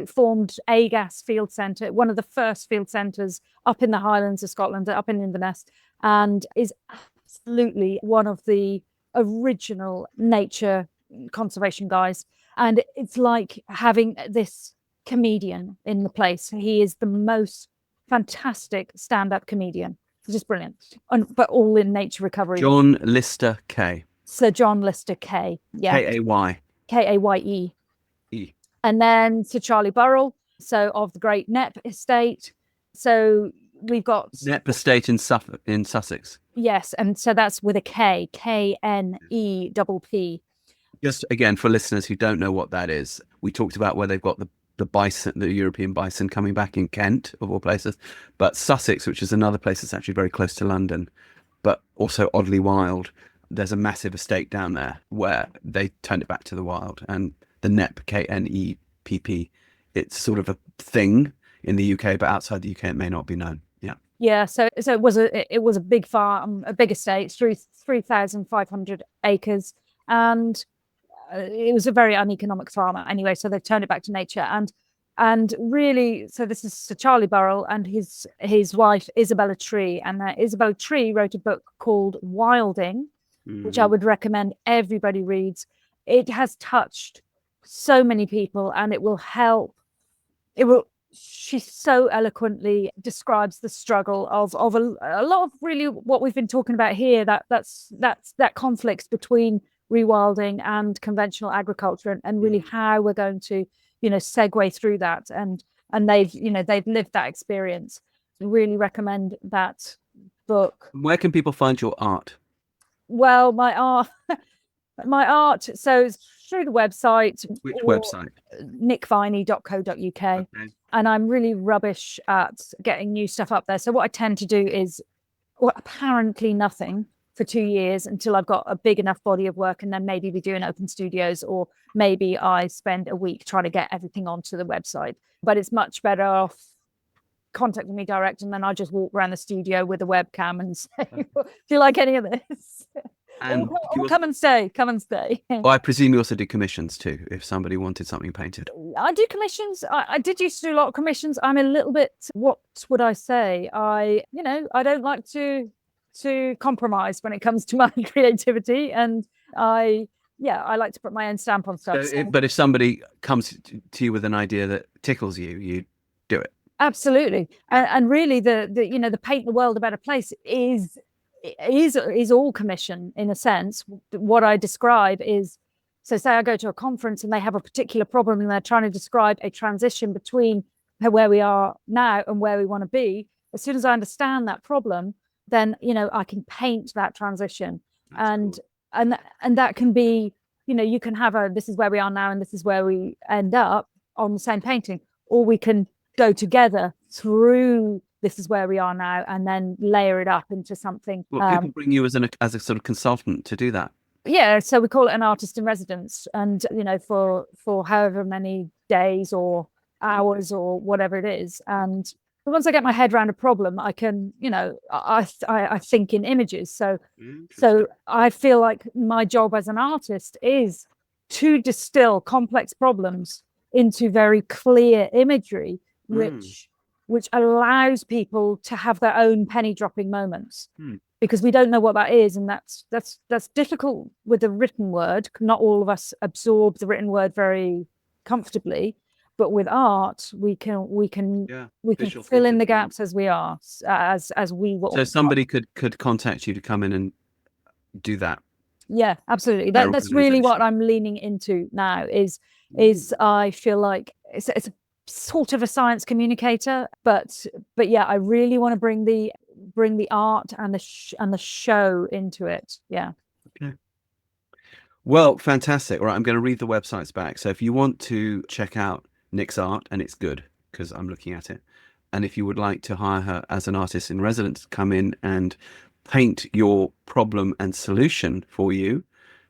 formed AGAS Field Centre, one of the first field centres up in the Highlands of Scotland, up in Inverness, and is absolutely one of the original nature conservation guys. And it's like having this comedian in the place. He is the most fantastic stand-up comedian. He's just brilliant. But all in nature recovery. John Lister K. Sir John Lister K. Yeah. K-A-Y. K-A-Y-E. E. And then Sir Charlie Burrell, so of the great Knepp estate. So we've got Knepp Estate in Sussex. Yes, and so that's with a K, K-N-E-P-P. Just again, for listeners who don't know what that is, we talked about where they've got the bison, the European bison coming back in Kent, of all places. But Sussex, which is another place that's actually very close to London, but also oddly wild, there's a massive estate down there where they turned it back to the wild. And the Knepp, K-N-E-P-P, it's sort of a thing in the UK, but outside the UK it may not be known. Yeah. Yeah, so it was a big farm, a big estate, 3,500 acres, and it was a very uneconomic farm anyway. So they turned it back to nature, and really, so this is Sir Charlie Burrell and his wife Isabella Tree, and Isabella Tree wrote a book called Wilding, which I would recommend everybody reads. It has touched so many people, and it will help. She so eloquently describes the struggle of a lot of really what we've been talking about here, that conflicts between rewilding and conventional agriculture, and really how we're going to segue through that, and they've lived that experience. Really recommend that book. Where can people find your art? Well, my art so it's through the website. Which website? nickviney.co.uk. Okay. And I'm really rubbish at getting new stuff up there. So what I tend to do is apparently nothing for 2 years until I've got a big enough body of work, and then maybe we do an open studios, or maybe I spend a week trying to get everything onto the website. But it's much better off contacting me direct, and then I'll just walk around the studio with a webcam and say, do you like any of this? And come and stay. Well, I presume you also do commissions too, if somebody wanted something painted. I do commissions. I did used to do a lot of commissions. I'm a little bit, what would I say? I don't like to compromise when it comes to my creativity, and I like to put my own stamp on stuff. But if somebody comes to you with an idea that tickles you, you do it. Absolutely. And really the paint the world a better place is all commission in a sense. What I describe is, so say I go to a conference and they have a particular problem and they're trying to describe a transition between where we are now and where we want to be. As soon as I understand that problem, then I can paint that transition. That's and that can be, you can have this is where we are now and this is where we end up on the same painting, or we can go together through this is where we are now, and then layer it up into something. Well, people bring you as a sort of consultant to do that. Yeah, so we call it an artist in residence, and for however many days or hours or whatever it is. And once I get my head around a problem, I can, I think in images. So I feel like my job as an artist is to distill complex problems into very clear imagery, which allows people to have their own penny dropping moments, because we don't know what that is, and that's difficult with the written word. Not all of us absorb the written word very comfortably, but with art we can fill in the gaps as we are, as we will. So somebody could contact you to come in and do that. Yeah, absolutely. That's really what I'm leaning into now. Is I feel like it's a sort of a science communicator, but yeah, I really want to bring the art and the show into it. Yeah. Okay. Well, fantastic. All right, I'm going to read the websites back. So if you want to check out Nick's art, and it's good because I'm looking at it, and if you would like to hire her as an artist in residence to come in and paint your problem and solution for you,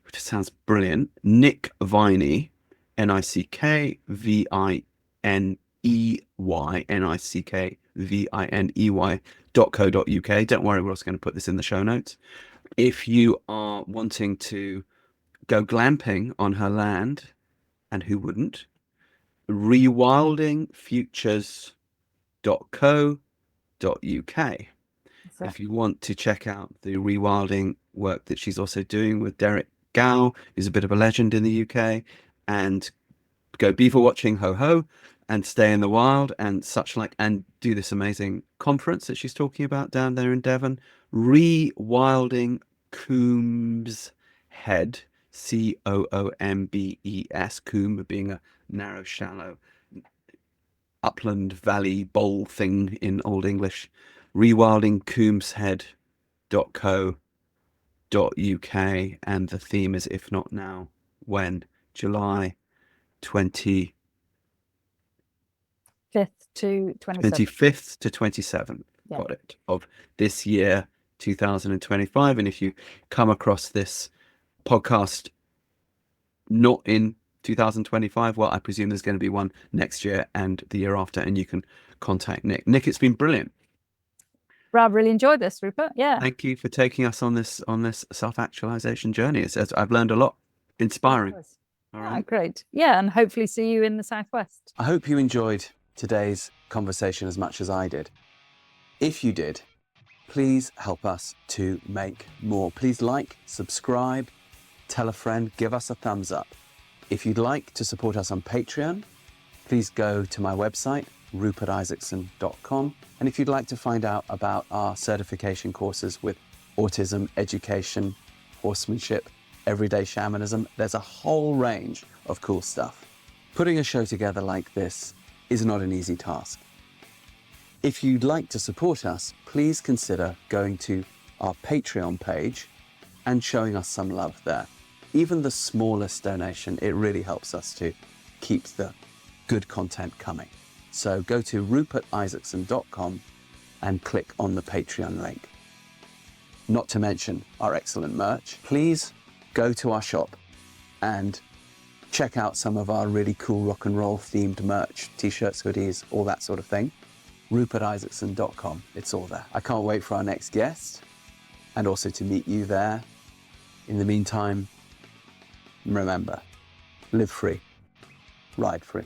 which sounds brilliant, Nick Viney, NickViney, NickViney.co.uk. Don't worry, we're also going to put this in the show notes. If you are wanting to go glamping on her land, and who wouldn't, rewildingfutures.co.uk. If you want to check out the rewilding work that she's also doing with Derek Gow, who's a bit of a legend in the UK, and go beaver watching, ho ho, and stay in the wild and such like, and do this amazing conference that she's talking about down there in Devon. Rewilding Coombs Head, Coombes, Coombe being a narrow, shallow upland valley bowl thing in Old English. rewildingcoomeshead.co.uk, and the theme is If Not Now, When? July 25th 5th to 27th. 25th to 27th, Yeah. got it, of this year 2025. And if you come across this podcast not in 2025, well, I presume there's going to be one next year and the year after, and you can contact Nick. Nick, it's been brilliant. Rob, really enjoyed this, Rupert. Yeah. Thank you for taking us on this self-actualization journey. I've learned a lot. Inspiring. All right. Great. Yeah, and hopefully see you in the Southwest. I hope you enjoyed today's conversation as much as I did. If you did, please help us to make more. Please like, subscribe, tell a friend, give us a thumbs up. If you'd like to support us on Patreon, please go to my website, rupertisaacson.com. And if you'd like to find out about our certification courses with autism, education, horsemanship, everyday shamanism, there's a whole range of cool stuff. Putting a show together like this is not an easy task. If you'd like to support us, please consider going to our Patreon page and showing us some love there. Even the smallest donation, it really helps us to keep the good content coming. So go to rupertisaacson.com and click on the Patreon link. Not to mention our excellent merch. Please go to our shop and check out some of our really cool rock and roll themed merch, t-shirts, hoodies, all that sort of thing. rupertisaacson.com, it's all there. I can't wait for our next guest and also to meet you there. In the meantime, remember, live free, ride free.